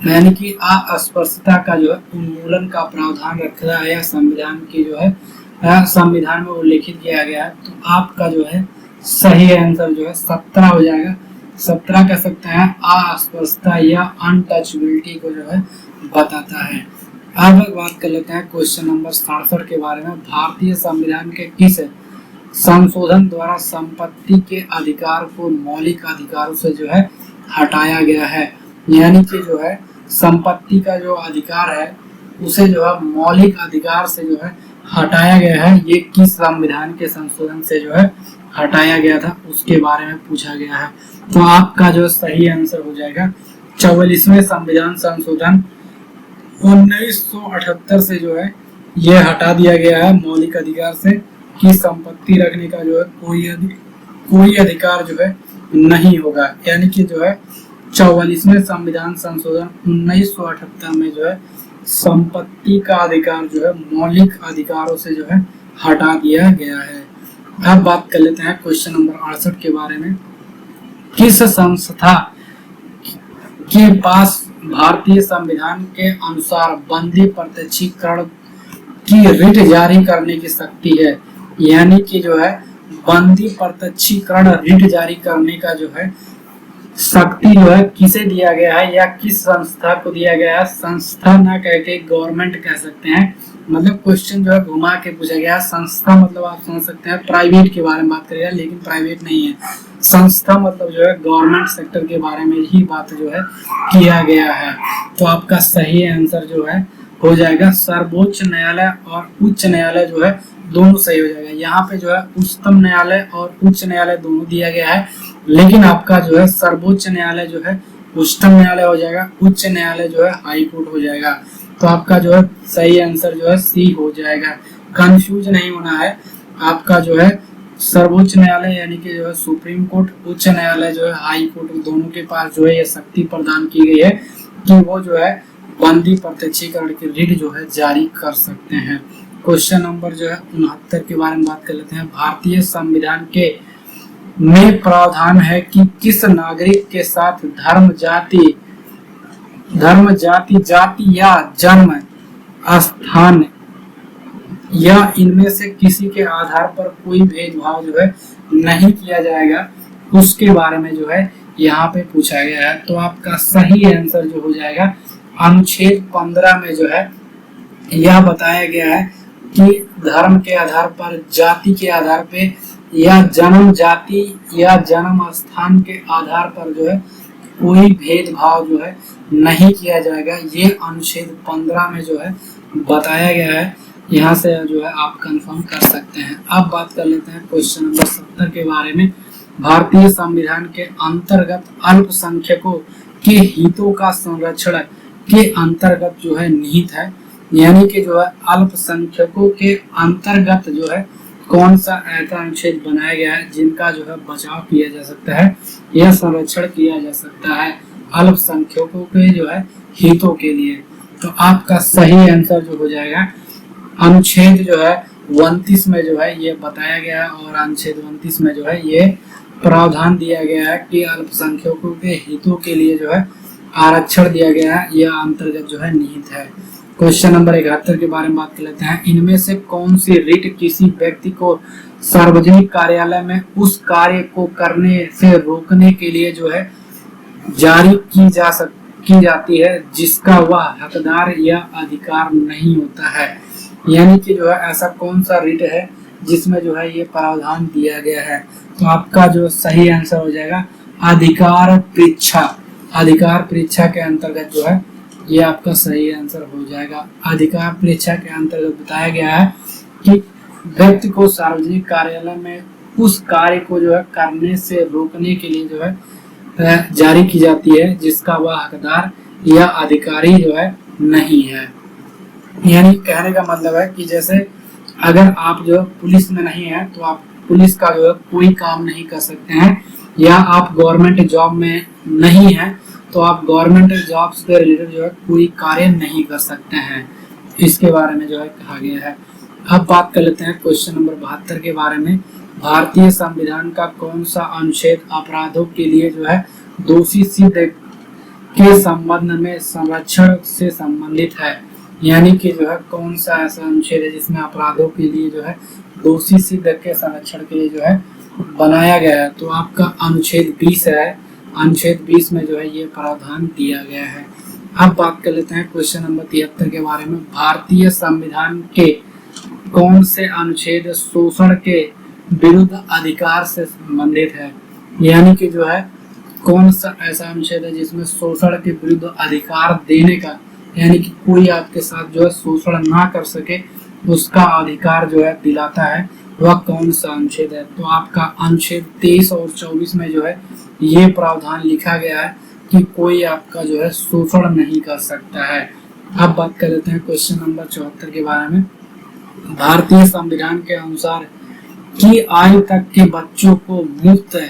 [SPEAKER 1] यानी कि अस्पृश्यता का जो है उन्मूलन का प्रावधान रखा है संविधान की जो है संविधान में उल्लेखित किया गया है। तो आपका जो है सही आंसर जो है 17 हो जाएगा। 17 कह सकते हैं अस्पृश्यता या अनटचबिलिटी को जो है बताता है। अब बात कर लेते हैं क्वेश्चन नंबर 67 के बारे में। भारतीय संविधान के किस संशोधन द्वारा संपत्ति के अधिकार को मौलिक अधिकारों से जो है हटाया गया है, यानी कि जो है संपत्ति का जो अधिकार है उसे जो है मौलिक अधिकार से जो है हटाया गया है, ये किस संविधान के संशोधन से जो है हटाया गया था उसके बारे में पूछा गया है। तो आपका जो सही आंसर हो जाएगा 44वें संविधान संशोधन 1978 से जो है ये हटा दिया गया है मौलिक अधिकार से कि संपत्ति रखने का जो है कोई अधिकार जो है नहीं होगा। यानी कि जो है 44वें संविधान संशोधन 1978 में जो है संपत्ति का अधिकार जो है मौलिक अधिकारों से जो है हटा दिया गया है। अब बात कर लेते हैं क्वेश्चन नंबर 68 के बारे में। किस संस्था के पास भारतीय संविधान के अनुसार बंदी प्रत्यक्षीकरण की रिट जारी करने की शक्ति है, यानी कि जो है बंदी प्रत्यक्षीकरण रिट जारी करने का जो है शक्ति जो है किसे दिया गया है या किस संस्था को दिया गया है। संस्था ना कह के गवर्नमेंट कह सकते हैं, मतलब क्वेश्चन जो है घुमा के पूछा गया है। संस्था मतलब आप समझ सकते हैं प्राइवेट के बारे में बात करेगा, लेकिन प्राइवेट नहीं है। संस्था मतलब जो है गवर्नमेंट सेक्टर के बारे में ही बात जो है किया गया है। तो आपका सही आंसर जो है हो जाएगा सर्वोच्च न्यायालय और उच्च न्यायालय जो है दोनों सही हो जाएगा। यहाँ पे जो है उच्चतम न्यायालय और उच्च न्यायालय दोनों दिया गया है, लेकिन आपका जो है सर्वोच्च न्यायालय जो है उच्चतम न्यायालय हो जाएगा, उच्च न्यायालय जो है हाई कोर्ट हो जाएगा। तो आपका जो है सही आंसर जो है सी हो जाएगा। कंफ्यूज नहीं होना है। आपका जो है सर्वोच्च न्यायालय यानी कि जो है सुप्रीम कोर्ट, उच्च न्यायालय जो है हाई कोर्ट, दोनों के पास जो है ये शक्ति प्रदान की गई है कि वो जो है बंदी प्रत्यक्षीकरण की रिट जो है जारी कर सकते हैं। क्वेश्चन नंबर जो है 69 के बारे में बात कर लेते हैं। भारतीय संविधान के में प्रावधान है कि किस नागरिक के साथ धर्म जाति या जन्म स्थान या इनमें से किसी के आधार पर कोई भेदभाव जो है नहीं किया जाएगा, उसके बारे में जो है यहाँ पे पूछा गया है। तो आपका सही आंसर जो हो जाएगा अनुच्छेद 15 में जो है यह बताया गया है कि धर्म के आधार पर, जाति के आधार पे या जन्म जाति या जन्म स्थान के आधार पर जो है कोई भेदभाव जो है नहीं किया जाएगा। ये अनुच्छेद 15 में जो है बताया गया है। यहाँ से जो है आप कंफर्म कर सकते हैं। अब बात कर लेते हैं क्वेश्चन नंबर 70 के बारे में। भारतीय संविधान के अंतर्गत अल्पसंख्यकों के हितों का संरक्षण के अंतर्गत जो है निहित है। यानी कि जो है अल्पसंख्यकों के अंतर्गत जो है कौन सा ऐसा अनुच्छेद बनाया गया है जिनका जो है बचाव किया जा सकता है या संरक्षण किया जा सकता है अल्पसंख्यकों के जो है हितों के लिए। तो आपका सही आंसर जो हो जाएगा अनुच्छेद जो है 29 में जो है ये बताया गया है, और अनुच्छेद 29 में जो है ये प्रावधान दिया गया है कि अल्पसंख्यकों के हितों के लिए जो है आरक्षण दिया गया है, यह अंतर्गत जो है निहित है। क्वेश्चन नंबर 71 के बारे में बात कर लेते हैं। इनमें से कौन सी रिट किसी व्यक्ति को सार्वजनिक कार्यालय में उस कार्य को करने से रोकने के लिए जो है जारी की जाती है जिसका वह हकदार या अधिकार नहीं होता है। यानी कि जो है ऐसा कौन सा रिट है जिसमें जो है ये प्रावधान दिया गया है। तो आपका जो सही आंसर हो जाएगा अधिकार परीक्षा। अधिकार परीक्षा के अंतर्गत जो है ये आपका सही आंसर हो जाएगा। अधिकार परीक्षा के अंतर्गत बताया गया है कि व्यक्ति को सार्वजनिक कार्यालय में उस कार्य को जो है करने से रोकने के लिए जो है जारी की जाती है जिसका वह हकदार या अधिकारी जो है नहीं है। यानी कहने का मतलब है कि जैसे अगर आप जो पुलिस में नहीं है तो आप पुलिस का जो है कोई काम नहीं कर सकते हैं, या आप गवर्नमेंट जॉब में नहीं है तो आप गवर्नमेंट जॉब से रिलेटेड जो है कोई कार्य नहीं कर सकते हैं। इसके बारे में जो है कहा गया है। अब बात कर लेते हैं क्वेश्चन नंबर 72 के बारे में। भारतीय संविधान का कौन सा अनुच्छेद अपराधों के लिए जो है दोषी सिद्ध के संबंध में संरक्षण से संबंधित है। यानी कि जो है कौन सा ऐसा अनुच्छेद है जिसमें अपराधों के लिए जो है दोषी सिद्ध के संरक्षण के लिए जो है बनाया गया है। तो आपका अनुच्छेद 20 है। अनुच्छेद 20 में जो है ये प्रावधान दिया गया है। अब बात कर लेते हैं क्वेश्चन नंबर 73 के बारे में। भारतीय संविधान के कौन से अनुच्छेद शोषण के विरुद्ध अधिकार से संबंधित है। यानी कि जो है कौन सा ऐसा अनुच्छेद है जिसमें शोषण के विरुद्ध अधिकार देने का, यानी कि कोई आपके साथ जो है शोषण ना कर सके उसका अधिकार जो है दिलाता है, वह कौन सा अनुच्छेद है। तो आपका अनुच्छेद 23 और 24 में जो है ये प्रावधान लिखा गया है कि कोई आपका जो है शोषण नहीं कर सकता है। अब बात कर लेते हैं क्वेश्चन नंबर 74 के बारे में। भारतीय संविधान के अनुसार की आयु तक के बच्चों को मुफ्त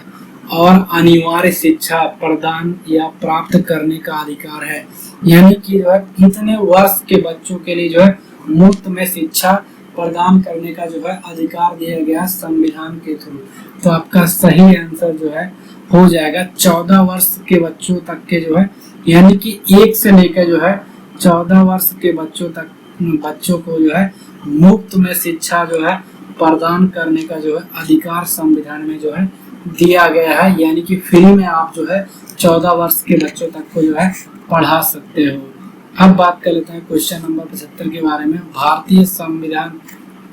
[SPEAKER 1] और अनिवार्य शिक्षा प्रदान या प्राप्त करने का अधिकार है। यानी कि जो है कितने वर्ष के बच्चों के लिए जो है मुफ्त में शिक्षा प्रदान करने का जो है अधिकार दिया गया संविधान के थ्रू। तो आपका सही आंसर जो है हो जाएगा 14 वर्ष के बच्चों तक के जो है, यानी कि 1 से लेकर जो है 14 वर्ष के बच्चों को जो है मुफ्त में शिक्षा जो है प्रदान करने का जो है अधिकार संविधान में जो है दिया गया है। यानी कि फ्री में आप जो है 14 वर्ष के बच्चों तक को जो है पढ़ा सकते हो। अब बात कर लेते हैं क्वेश्चन नंबर 75 के बारे में। भारतीय संविधान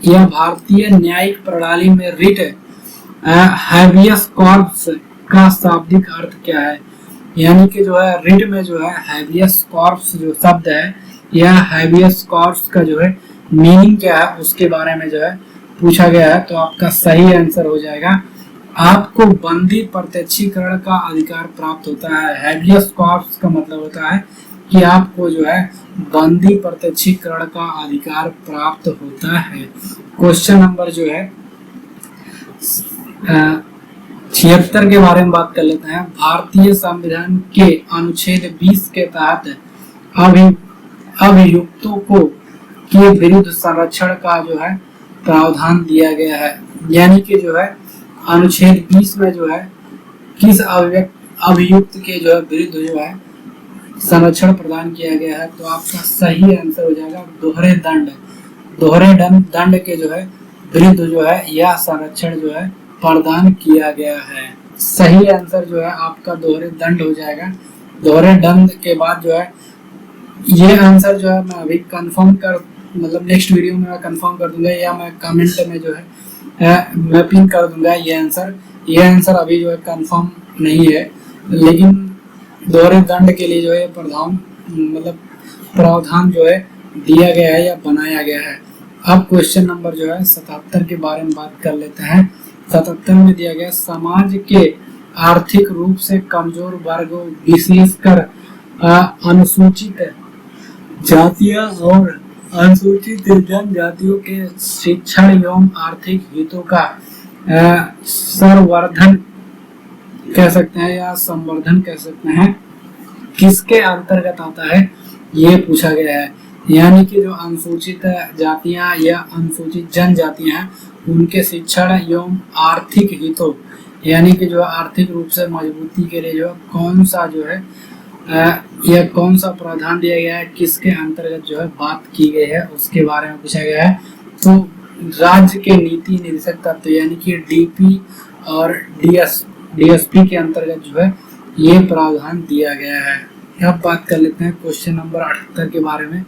[SPEAKER 1] या भारतीय न्यायिक प्रणाली में रिट हैबियस कॉर्पस का शाब्दिक अर्थ क्या है। यानी कि जो है रिट में जो है हैबियस कॉर्पस जो शब्द है या हैबियस कॉर्पस का जो है मीनिंग क्या है उसके बारे में जो है पूछा गया है। तो आपका सही आंसर हो जाएगा आपको बंदी प्रत्यक्षीकरण का अधिकार प्राप्त होता है। हैबियस कॉर्पस का मतलब होता है कि आपको जो है बंदी प्रत्यक्षीकरण का अधिकार प्राप्त होता है। क्वेश्चन नंबर जो है 76 के बारे में बात कर लेते हैं। भारतीय संविधान के अनुच्छेद 20 के तहत अभियुक्तों को के विरुद्ध संरक्षण का जो है प्रावधान दिया गया है। यानी कि जो है अनुच्छेद 20 में जो है किस अभियुक्त के जो है विरुद्ध जो है संरक्षण प्रदान किया गया है। तो आपका सही आंसर हो जाएगा दोहरे दंड के जो है विरुद्ध जो है यह संरक्षण जो है प्रदान किया गया है। सही आंसर जो है आपका दोहरे दंड हो जाएगा। दोहरे दंड के बाद जो है ये आंसर जो है मैं अभी कंफर्म कर मतलब नेक्स्ट वीडियो में मैं कंफर्म कर दूंगा या मैं कमेंट में जो है मैं पिन कर दूंगा ये आंसर अभी जो है कंफर्म नहीं है, लेकिन दोहरे दंड के लिए जो है प्रावधान जो है दिया गया है या बनाया गया है। अब क्वेश्चन नंबर जो है 77 के बारे में बात कर लेते हैं। 77 में दिया गया समाज के आर्थिक रूप से कमजोर वर्गों विशेषकर अनुसूचित जातियां और अनुसूचित जनजातियों के शिक्षण एवं आर्थिक हितों का संवर्धन कह सकते हैं या संवर्धन कह सकते हैं किसके अंतर्गत आता है, ये पूछा गया है। यानी कि जो अनुसूचित जातियां या अनुसूचित जनजातियां हैं उनके शिक्षण एवं आर्थिक हितों यानी कि जो आर्थिक रूप से मजबूती के लिए जो कौन सा जो है या कौन सा प्रावधान दिया गया है, किसके अंतर्गत जो है बात की गई है, उसके बारे में पूछा गया है। तो राज्य के नीति निर्देशक तत्व यानी कि डीपी और डीएसपी के अंतर्गत जो है ये प्रावधान दिया गया है। अब बात कर लेते हैं क्वेश्चन नंबर 78 के बारे में।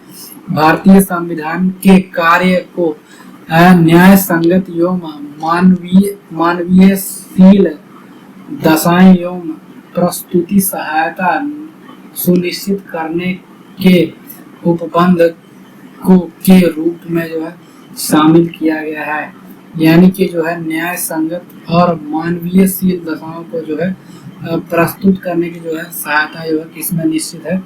[SPEAKER 1] भारतीय संविधान के कार्य को न्याय संगत एवं मानवीयशील दशाएं एवं प्रस्तुति सहायता सुनिश्चित करने के उपबंध को के रूप में जो है शामिल किया गया है। यानी कि जो है न्याय संगत और मानवीयशील दशाओं को जो है प्रस्तुत करने की जो है सहायता जो है किसमें निश्चित है,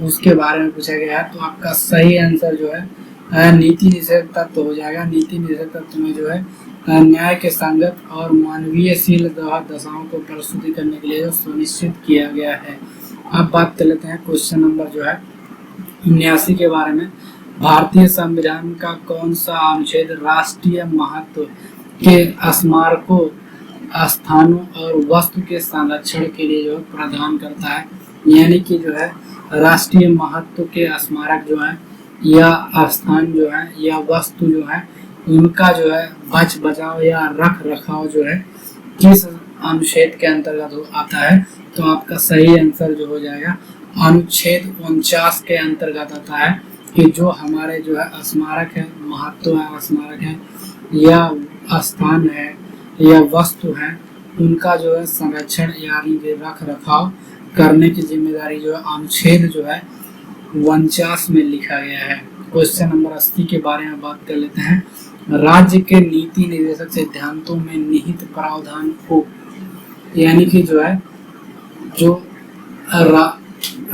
[SPEAKER 1] उसके बारे में पूछा गया है। तो आपका सही आंसर जो है नीति निषेध तत्व हो जाएगा। नीति निषेध तत्व में जो है न्याय के संगत और मानवीयशील दशाओं को प्रस्तुति करने के लिए जो सुनिश्चित किया गया है। अब बात कर लेते हैं क्वेश्चन नंबर जो है 79 के बारे में। भारतीय संविधान का कौन सा अनुच्छेद राष्ट्रीय महत्व के स्मारकों, स्थानों और वस्तु के संरक्षण के लिए जो प्रदान करता है? यानी कि जो है राष्ट्रीय महत्व के स्मारक जो है या स्थान जो है या वस्तु जो है उनका जो है बच बचाव या रख रखाव जो है किस अनुच्छेद के अंतर्गत आता है? तो आपका सही आंसर जो हो जाएगा अनुच्छेद 49 के अंतर्गत आता है कि जो हमारे जो है स्मारक है, महत्व है, स्मारक है या स्थान है या वस्तु है, उनका जो है संरक्षण यानी कि रख रखाव करने की जिम्मेदारी जो है अनुच्छेद जो है 49 में लिखा गया है। क्वेश्चन नंबर 80 के बारे में बात कर लेते हैं। राज्य के नीति निर्देशक सिद्धांतों में निहित प्रावधान को यानी कि जो है जो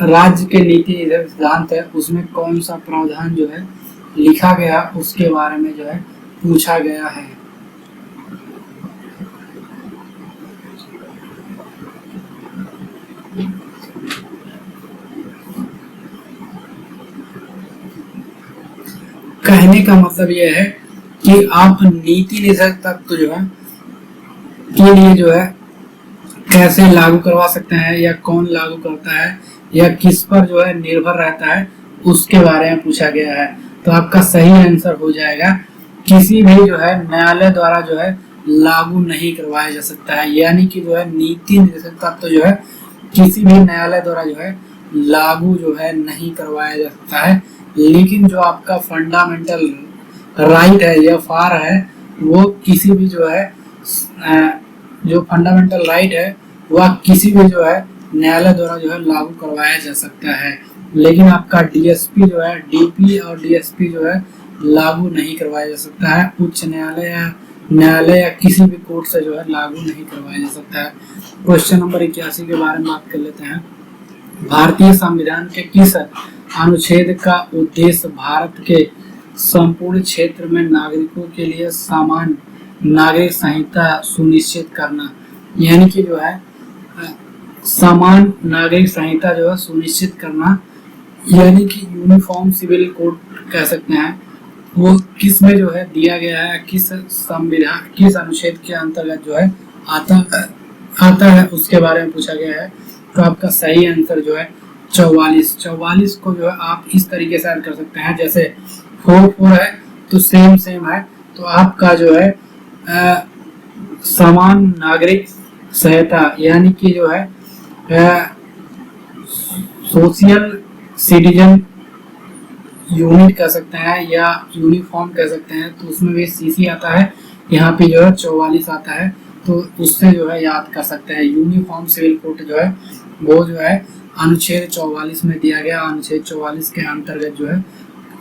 [SPEAKER 1] राज्य के नीति निर्देशक सिद्धांत है उसमें कौन सा प्रावधान जो है लिखा गया उसके बारे में जो है पूछा गया है। कहने का मतलब यह है कि आप नीति निर्देशक तत्व जो है के लिए जो है कैसे लागू करवा सकते हैं या कौन लागू करता है या किस पर जो है निर्भर रहता है उसके बारे में पूछा गया है। तो आपका सही आंसर हो जाएगा किसी भी जो है न्यायालय द्वारा जो है लागू नहीं करवाया जा सकता है। यानी कि जो है नीति निर्देशक तत्व जो है किसी भी न्यायालय द्वारा जो है लागू जो है नहीं करवाया जा सकता है। लेकिन जो आपका फंडामेंटल राइट है या फार है वो किसी भी जो है जो फंडामेंटल राइट है वह किसी भी जो है न्यायालय द्वारा जो है लागू करवाया जा सकता है। लेकिन आपका डीएसपी जो है डीपी और डीएसपी जो है लागू नहीं करवाया जा सकता है। उच्च न्यायालय या किसी भी कोर्ट से जो है लागू नहीं करवाया जा सकता है। क्वेश्चन नंबर 81 के बारे में बात कर लेते हैं। भारतीय संविधान के किस अनुच्छेद का उद्देश्य भारत के संपूर्ण क्षेत्र में नागरिकों के लिए समान नागरिक संहिता सुनिश्चित करना? यानी कि जो है समान नागरिक संहिता जो है सुनिश्चित करना यानी कि यूनिफॉर्म सिविल कोड कह सकते हैं, वो किस में जो है दिया गया है, किस संविधान किस अनुच्छेद के अंतर्गत जो है आता है उसके बारे में पूछा गया है। तो आपका सही आंसर जो है 44 को जो है आप इस तरीके से ऐड कर सकते हैं। जैसे 4 है तो सेम है, तो आपका जो है समान नागरिक संहिता यानी कि जो है सोशल सिटीजन यूनिट कह सकते हैं या यूनिफॉर्म कह सकते हैं, तो उसमें भी सीसी आता है। यहाँ पे जो है 44 आता है, तो उससे जो है याद कर सकते हैं। यूनिफॉर्म सिविल कोड जो है वो जो है अनुच्छेद 44 में दिया गया, अनुच्छेद 44 के अंतर्गत जो है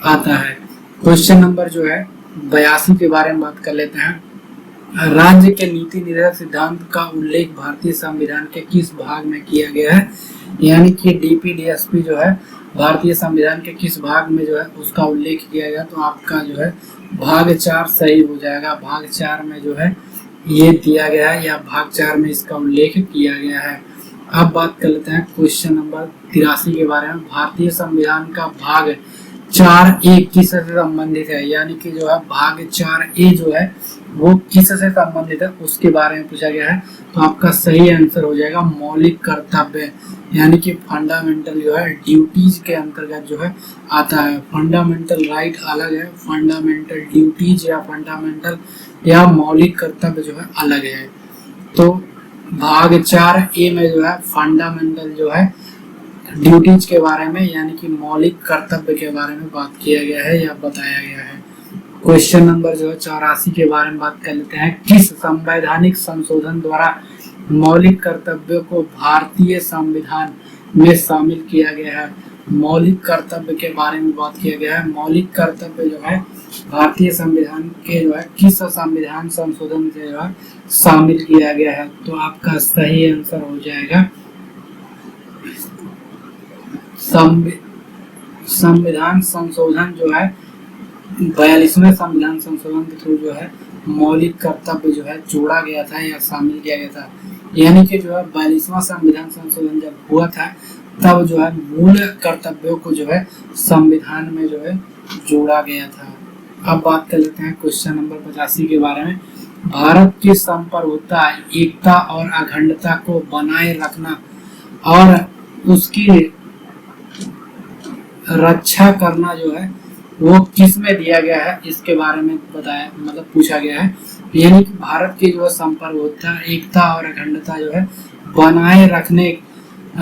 [SPEAKER 1] आता है। क्वेश्चन नंबर जो है 82 के बारे में बात कर लेते हैं। राज्य के नीति निर्धारक सिद्धांत का उल्लेख भारतीय संविधान के किस भाग में किया गया है? यानी कि डीपीडीएसपी जो है भारतीय संविधान के किस भाग में जो है उसका उल्लेख किया गया, तो आपका जो है भाग 4 सही हो जाएगा। भाग 4 में जो है ये दिया गया है या भाग 4 में इसका उल्लेख किया गया है। अब बात कर लेते हैं क्वेश्चन नंबर 83 के बारे में। भारतीय संविधान का भाग 4A किससे संबंधित है? यानी कि जो है भाग 4A जो है वो किससे संबंधित है उसके बारे में पूछा गया है। तो आपका सही आंसर हो जाएगा मौलिक कर्तव्य, यानी कि फंडामेंटल जो है ड्यूटीज के अंतर्गत जो है आता है। फंडामेंटल राइट अलग है, फंडामेंटल ड्यूटीज या फंडामेंटल या मौलिक कर्तव्य जो है अलग है। तो भाग 4A में जो है फंडामेंटल जो है ड्यूटीज के बारे में यानी कि मौलिक कर्तव्य के बारे में बात किया गया है या बताया गया है। क्वेश्चन नंबर जो है 84 के बारे में बात कर लेते हैं। किस संवैधानिक संशोधन द्वारा मौलिक कर्तव्यों को भारतीय संविधान में शामिल किया गया है? मौलिक कर्तव्य के बारे में बात किया गया है। मौलिक कर्तव्य जो है भारतीय संविधान के जो है किस संविधान संशोधन से जो है शामिल किया गया है? तो आपका सही आंसर हो जाएगा संविधान संशोधन जो है 42वें संविधान संशोधन के थ्रू जो है मौलिक कर्तव्य जो है जोड़ा गया था या शामिल किया गया था। यानी कि जो है 42वां संविधान संशोधन जब हुआ था तब जो है मूल कर्तव्यों को जो है संविधान में जो है जोड़ा गया था। अब बात कर लेते हैं क्वेश्चन नंबर 85 के बारे में। भारत की संप्रभुता, एकता और अखंडता को बनाए रखना और उसकी रक्षा करना जो है वो किस में दिया गया है इसके बारे में बताया पूछा गया है। यानी कि भारत की जो है संप्रभुता, एकता और अखंडता जो है बनाए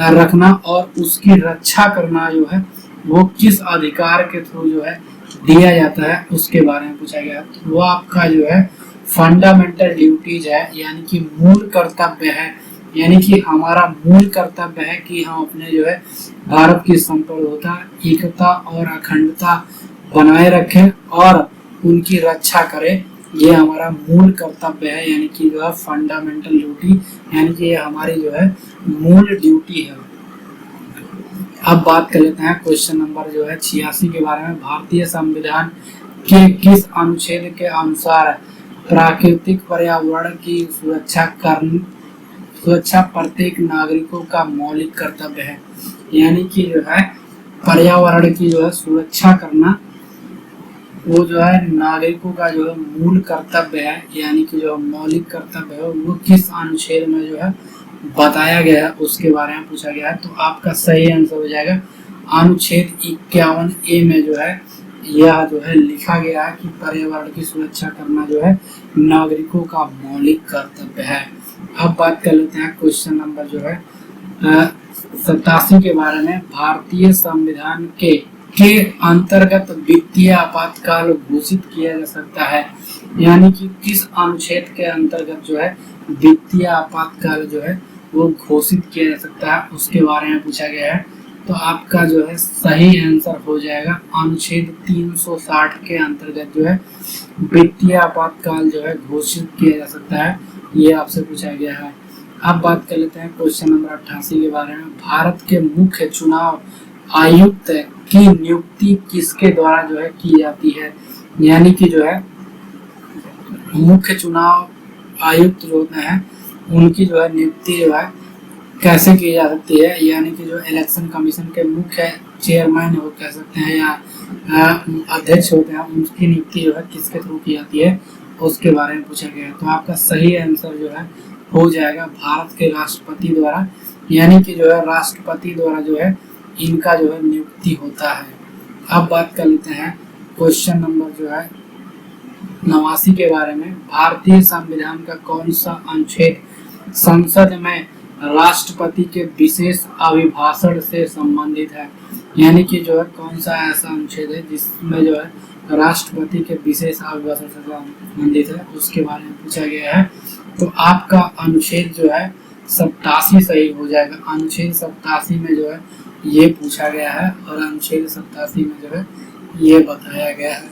[SPEAKER 1] रखना और उसकी रक्षा करना जो है वो किस अधिकार के थ्रू जो है दिया जाता है उसके बारे में पूछा गया है। तो वो आपका जो है फंडामेंटल ड्यूटीज है, यानी कि मूल कर्तव्य है। यानी कि हमारा मूल कर्तव्य है कि हम अपने जो है भारत की संप्रभुता, एकता और अखंडता बनाए रखें और उनकी रक्षा करें। ये हमारा मूल कर्तव्य है, यानी कि जो है फंडामेंटल ड्यूटी, यानी कि ये हमारी जो है मूल ड्यूटी है। अब बात कर लेते हैं क्वेश्चन नंबर जो है 86 के बारे में। भारतीय संविधान के किस अनुच्छेद के अनुसार प्राकृतिक पर्यावरण की सुरक्षा प्रत्येक नागरिकों का मौलिक कर्तव्य है? यानी कि जो है पर्यावरण की जो है सुरक्षा करना वो जो है नागरिकों का जो है मूल कर्तव्य है, यानी कि जो मौलिक कर्तव्य है वो किस अनुच्छेद में जो है बताया गया है उसके बारे में पूछा गया है। तो आपका सही आंसर हो जाएगा अनुच्छेद 51A में जो है यह जो है लिखा गया है कि पर्यावरण की सुरक्षा करना जो है नागरिकों का मौलिक कर्तव्य है। अब बात कर लेते हैं क्वेश्चन नंबर जो है 87 के बारे में। भारतीय संविधान के अंतर्गत वित्तीय आपातकाल घोषित किया जा सकता है? यानी कि किस अनुच्छेद के अंतर्गत जो है वित्तीय आपातकाल जो है वो घोषित किया जा सकता है उसके बारे में पूछा गया है। तो आपका जो है सही आंसर हो जाएगा अनुच्छेद 360 के अंतर्गत जो है वित्तीय आपातकाल जो है घोषित किया जा सकता है, ये आपसे पूछा गया है। अब बात कर लेते हैं क्वेश्चन नंबर 88 के बारे में। भारत के मुख्य चुनाव आयुक्त की नियुक्ति किसके द्वारा जो है की जाती है? यानी कि जो है मुख्य चुनाव आयुक्त जो होते हैं उनकी जो है नियुक्ति जो है कैसे की जा सकती है? यानी कि जो इलेक्शन कमीशन के मुख्य चेयरमैन हो कह सकते हैं या अध्यक्ष होते हैं, उनकी नियुक्ति जो है किसके थ्रू की जाती है उसके बारे में पूछा गया है। तो आपका सही आंसर जो है हो जाएगा भारत के राष्ट्रपति द्वारा, यानी कि जो है राष्ट्रपति द्वारा जो है इनका जो है नियुक्ति होता है। अब बात कर लेते हैं क्वेश्चन नंबर जो है 89 के बारे में। भारतीय संविधान का कौन सा अनुच्छेद संसद में राष्ट्रपति के विशेष अभिभाषण से संबंधित है? यानी कि जो है कौन सा ऐसा अनुच्छेद है जिसमें जो है राष्ट्रपति के विशेष अभिभाषण से संबंधित है उसके बारे में पूछा गया है। तो आपका अनुच्छेद जो है 87 सही हो जाएगा। अनुच्छेद 87 में जो है ये पूछा गया है और अनुच्छेद 87 में जो है ये बताया गया है।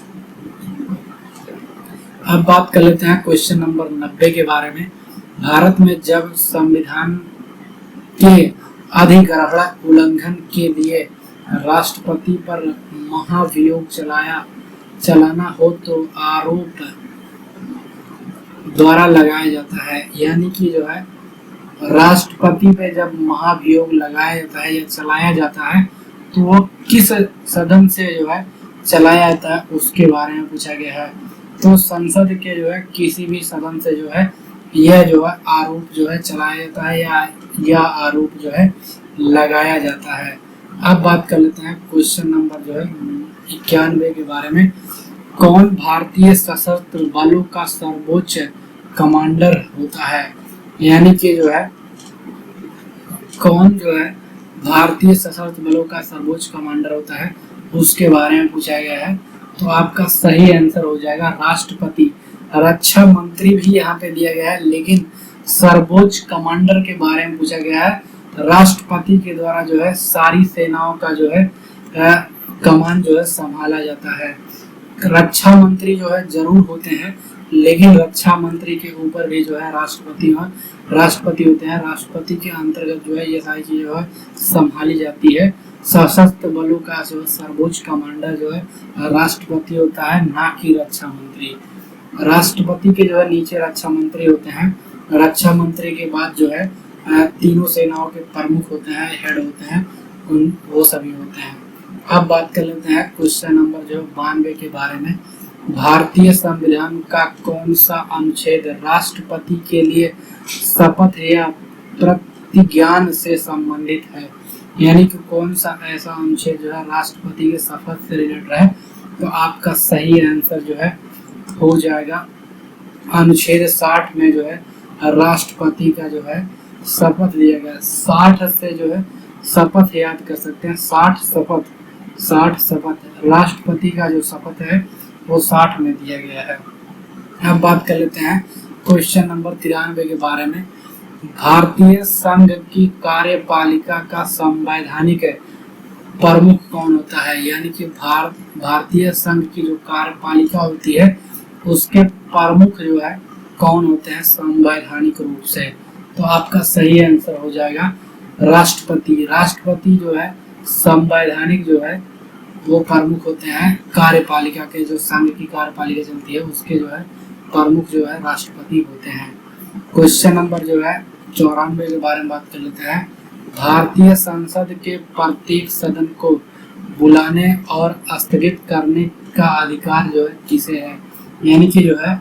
[SPEAKER 1] अब बात कर लेते हैं क्वेश्चन नंबर 90 के बारे में। भारत में जब संविधान के अधिग्रहण उल्लंघन के लिए राष्ट्रपति पर महाभियोग चलाना हो तो आरोप द्वारा लगाया जाता है। यानी कि जो है राष्ट्रपति पे जब महाभियोग लगाया जाता है या चलाया जाता है तो वो किस सदन से जो है चलाया जाता है उसके बारे में पूछा गया है। तो संसद के जो है किसी भी सदन से जो है यह जो है आरोप जो है चलाया जाता है या आरोप जो है लगाया जाता है। अब बात कर लेते हैं क्वेश्चन नंबर जो है 91 के बारे में। कौन भारतीय सशस्त्र बलों का सर्वोच्च कमांडर होता है? यानी कि जो है कौन जो है भारतीय सशस्त्र बलों का सर्वोच्च कमांडर होता है उसके बारे में पूछा गया है। तो आपका सही आंसर हो जाएगा राष्ट्रपति। रक्षा मंत्री भी यहाँ पे दिया गया है, लेकिन सर्वोच्च कमांडर के बारे में पूछा गया है। राष्ट्रपति के द्वारा जो है सारी सेनाओं का जो है कमान जो है संभाला जाता है। रक्षा मंत्री जो है जरूर होते हैं, लेकिन रक्षा मंत्री के ऊपर भी जो है राष्ट्रपति होते हैं। राष्ट्रपति के अंतर्गत जो है ये सारी चीजें जो है संभाली जाती है। सशस्त्र बलों का जो है सर्वोच्च कमांडर जो है राष्ट्रपति होता है, ना कि रक्षा मंत्री। राष्ट्रपति के जो है नीचे रक्षा मंत्री होते हैं। रक्षा मंत्री के बाद जो है तीनों सेनाओं के प्रमुख होते हैं, हेड होते हैं, वो सभी होते हैं। अब बात कर लेते हैं क्वेश्चन नंबर जो 92 के बारे में। भारतीय संविधान का कौन सा अनुच्छेद राष्ट्रपति के लिए शपथ या प्रतिज्ञान से संबंधित है? यानी कि कौन सा ऐसा अनुच्छेद जो है राष्ट्रपति के शपथ से रिलेटेड है? तो आपका सही आंसर जो है हो जाएगा अनुच्छेद 60 में जो है राष्ट्रपति का जो है शपथ लिया गया। 60 से जो है शपथ याद कर सकते हैं। 60 शपथ राष्ट्रपति का जो शपथ है वो 60 में दिया गया है। अब बात कर लेते हैं क्वेश्चन नंबर 93 के बारे में। भारतीय संघ की कार्यपालिका का संवैधानिक प्रमुख कौन होता है? यानी कि भारतीय संघ की जो कार्यपालिका होती है उसके प्रमुख जो है कौन होते हैं संवैधानिक रूप से? तो आपका सही आंसर हो जाएगा राष्ट्रपति। राष्ट्रपति जो है संवैधानिक जो है वो प्रमुख होते हैं कार्यपालिका के। जो संघ की कार्यपालिका चलती है उसके जो है प्रमुख जो है राष्ट्रपति होते हैं। क्वेश्चन नंबर जो है 94 के बारे में बात कर लेते हैं। भारतीय संसद के प्रत्येक सदन को बुलाने और स्थगित करने का अधिकार जो है किसे है? यानी कि जो है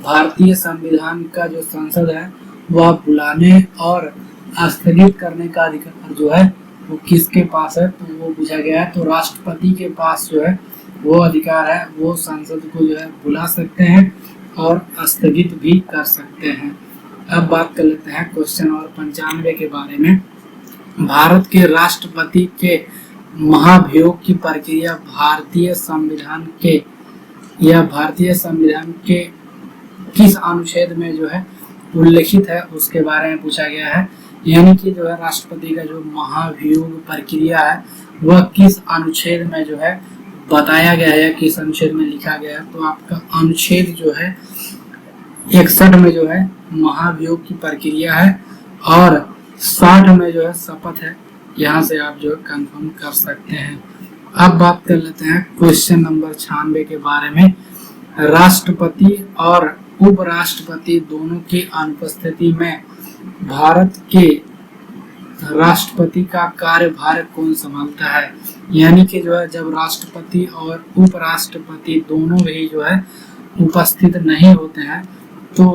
[SPEAKER 1] भारतीय संविधान का जो संसद है वह बुलाने और स्थगित करने का अधिकार जो है वो किसके पास है? तो वो पूछा गया है। तो राष्ट्रपति के पास जो है वो अधिकार है, वो संसद को जो है बुला सकते हैं और स्थगित भी कर सकते हैं। अब बात कर लेते हैं क्वेश्चन नंबर 95 के बारे में। भारत के राष्ट्रपति के महाभियोग की प्रक्रिया भारतीय संविधान के किस अनुच्छेद में जो है उल्लेखित है उसके बारे में पूछा गया है। यानी कि जो है राष्ट्रपति का जो महाभियोग प्रक्रिया है वह किस अनुच्छेद में जो है बताया गया है, किस अनुच्छेद में लिखा गया है? तो आपका अनुच्छेद जो है 61 में जो है महाभियोग की प्रक्रिया है और 60 में जो है शपथ है। यहाँ से आप जो है कंफर्म कर सकते हैं। अब बात कर लेते हैं क्वेश्चन नंबर 96 के बारे में। राष्ट्रपति और उपराष्ट्रपति दोनों की अनुपस्थिति में भारत के राष्ट्रपति का कार्यभार कौन संभालता है? यानी कि जो है जब राष्ट्रपति और उपराष्ट्रपति दोनों भी जो है उपस्थित नहीं होते हैं तो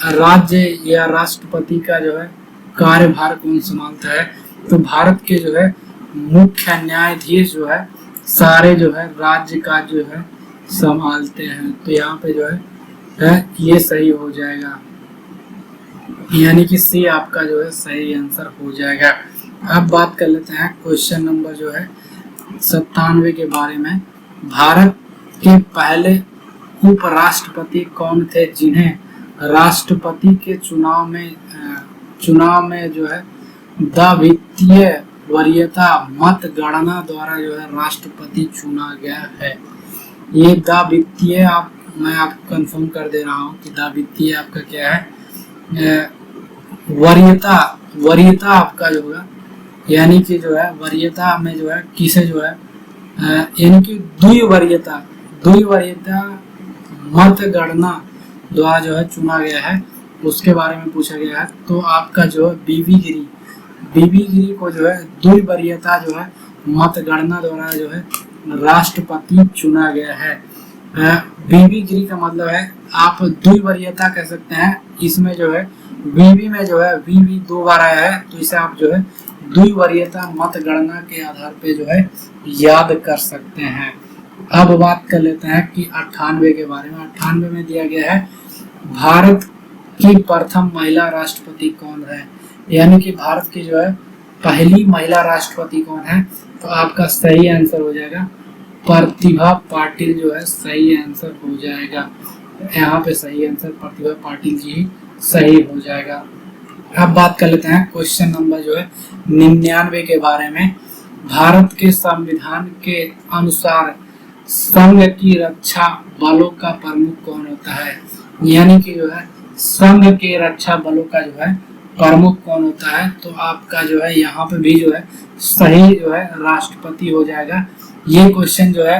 [SPEAKER 1] राज्य या राष्ट्रपति का जो है कार्यभार कौन संभालता है? तो भारत के जो है मुख्य न्यायाधीश जो है सारे जो है राज्य का जो है संभालते हैं। तो यहाँ पे जो है ये सही हो जाएगा, यानी कि सी आपका जो है सही आंसर हो जाएगा। अब बात कर लेते हैं क्वेश्चन नंबर जो है 97 के बारे में। भारत के पहले उपराष्ट्रपति कौन थे जिन्हें राष्ट्रपति के चुनाव में जो है द्वितीय वरीयता मत गणना द्वारा जो है राष्ट्रपति चुना गया है? ये द्वितीय मैं आपको कंफर्म कर दे रहा हूँ कि दावित्तीय आपका क्या है, वरीयता। वरीयता आपका जो होगा, यानी कि जो है वरीयता में जो है किसे जो है यानी कि द्विवरीयता, द्विवरीयता मतगणना द्वारा जो है चुना गया है, उसके बारे में पूछा गया है। तो आपका जो है बीबी गिरी, बीबी गिरी को जो है द्विवरीयता जो है मतगणना द्वारा जो है राष्ट्रपति चुना गया है। बीबी गिरी का मतलब है आप द्विवरीयता कह सकते हैं। इसमें जो है बीबी में जो है वी 2 बार आया है, तो इसे आप जो है द्विवरीयता मतगणना के आधार पे जो है याद कर सकते हैं। अब बात कर लेते हैं कि 98 के बारे में। 98 में दिया गया है भारत की प्रथम महिला राष्ट्रपति कौन है, यानी कि भारत की जो है पहली महिला राष्ट्रपति कौन है। तो आपका सही आंसर हो जाएगा प्रतिभा पाटिल जो है सही आंसर हो जाएगा। यहाँ पे सही आंसर प्रतिभा पाटिल जी ही सही हो जाएगा। अब बात कर लेते हैं क्वेश्चन नंबर जो है 99 के बारे में। भारत के संविधान के अनुसार संघ की रक्षा बलों का प्रमुख कौन होता है, यानी कि जो है संघ के रक्षा बलों का जो है प्रमुख कौन होता है। तो आपका जो है यहाँ पे भी जो है सही जो है राष्ट्रपति हो जाएगा। ये क्वेश्चन जो है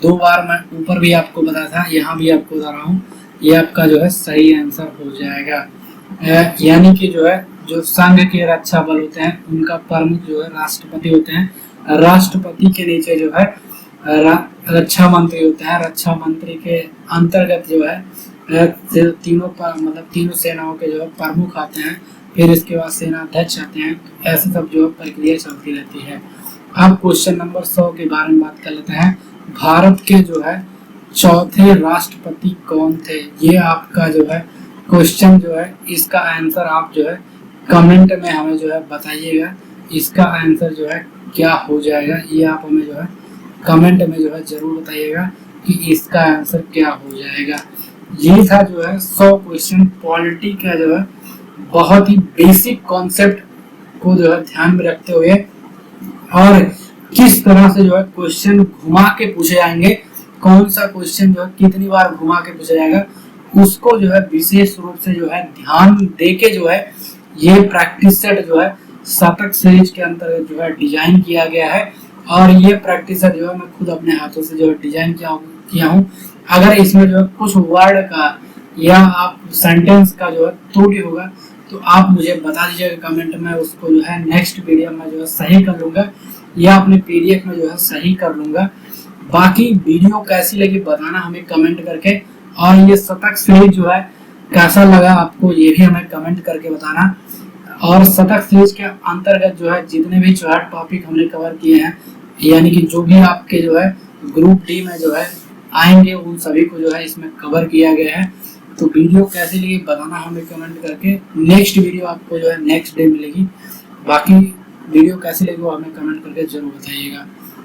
[SPEAKER 1] 2 बार मैं ऊपर भी आपको बताया था, यहाँ भी आपको बता रहा हूँ, ये आपका जो है सही आंसर हो जाएगा। यानी कि जो है जो संघ के रक्षा बल होते हैं उनका प्रमुख जो है राष्ट्रपति होते हैं। राष्ट्रपति के नीचे जो है रक्षा मंत्री होते हैं। रक्षा मंत्री के अंतर्गत जो है तीनों मतलब तीनों सेनाओं के जो है प्रमुख आते हैं, फिर इसके बाद सेना अध्यक्ष आते हैं। ऐसे सब जो प्रक्रिया चलती रहती है। अब क्वेश्चन नंबर 100 के बारे में बात कर लेते हैं। भारत के जो है चौथे राष्ट्रपति कौन थे, ये आपका जो है क्वेश्चन जो है इसका आंसर आप जो है कमेंट में हमें जो है बताइएगा। इसका आंसर जो है क्या हो जाएगा, ये आप हमें जो है कमेंट में जो है जरूर बताइएगा कि इसका आंसर क्या हो जाएगा। ये था जो है 100 क्वेश्चन पॉलिटी का जो है बहुत ही बेसिक कॉन्सेप्ट को जो है ध्यान में रखते हुए और किस तरह से जो है क्वेश्चन घुमा के पूछे जाएंगे, कौन सा क्वेश्चन जो है कितनी बार घुमा के पूछा जाएगा, उसको जो है विशेष रूप से जो है ध्यान देके जो है ये प्रैक्टिस सेट जो है शतक सीरीज के अंतर्गत जो है डिजाइन किया गया है। और ये प्रैक्टिस सेट जो है मैं खुद अपने हाथों से जो है डिजाइन किया हूँ। अगर इसमें जो है कुछ वर्ड का या आप सेंटेंस का जो है त्रुटि होगा तो आप मुझे बता दीजिएगा कमेंट में, उसको जो है नेक्स्ट वीडियो में जो है सही कर लूंगा या अपने पीडीएफ में जो है सही कर लूंगा। बाकी वीडियो कैसी लगी बताना हमें कमेंट करके, और ये शतक सीरीज जो है कैसा लगा आपको ये भी हमें कमेंट करके बताना। और शतक सीरीज के अंतर्गत जो है जितने भी जो है टॉपिक हमने कवर किए हैं, यानी कि जो भी आपके जो है ग्रुप डी में जो है आएंगे उन सभी को जो है इसमें कवर किया गया है। तो वीडियो कैसी लगी बताना हमें कमेंट करके। नेक्स्ट वीडियो आपको जो है नेक्स्ट डे मिलेगी। बाकी वीडियो कैसी लगी वो हमें कमेंट करके जरूर बताइएगा।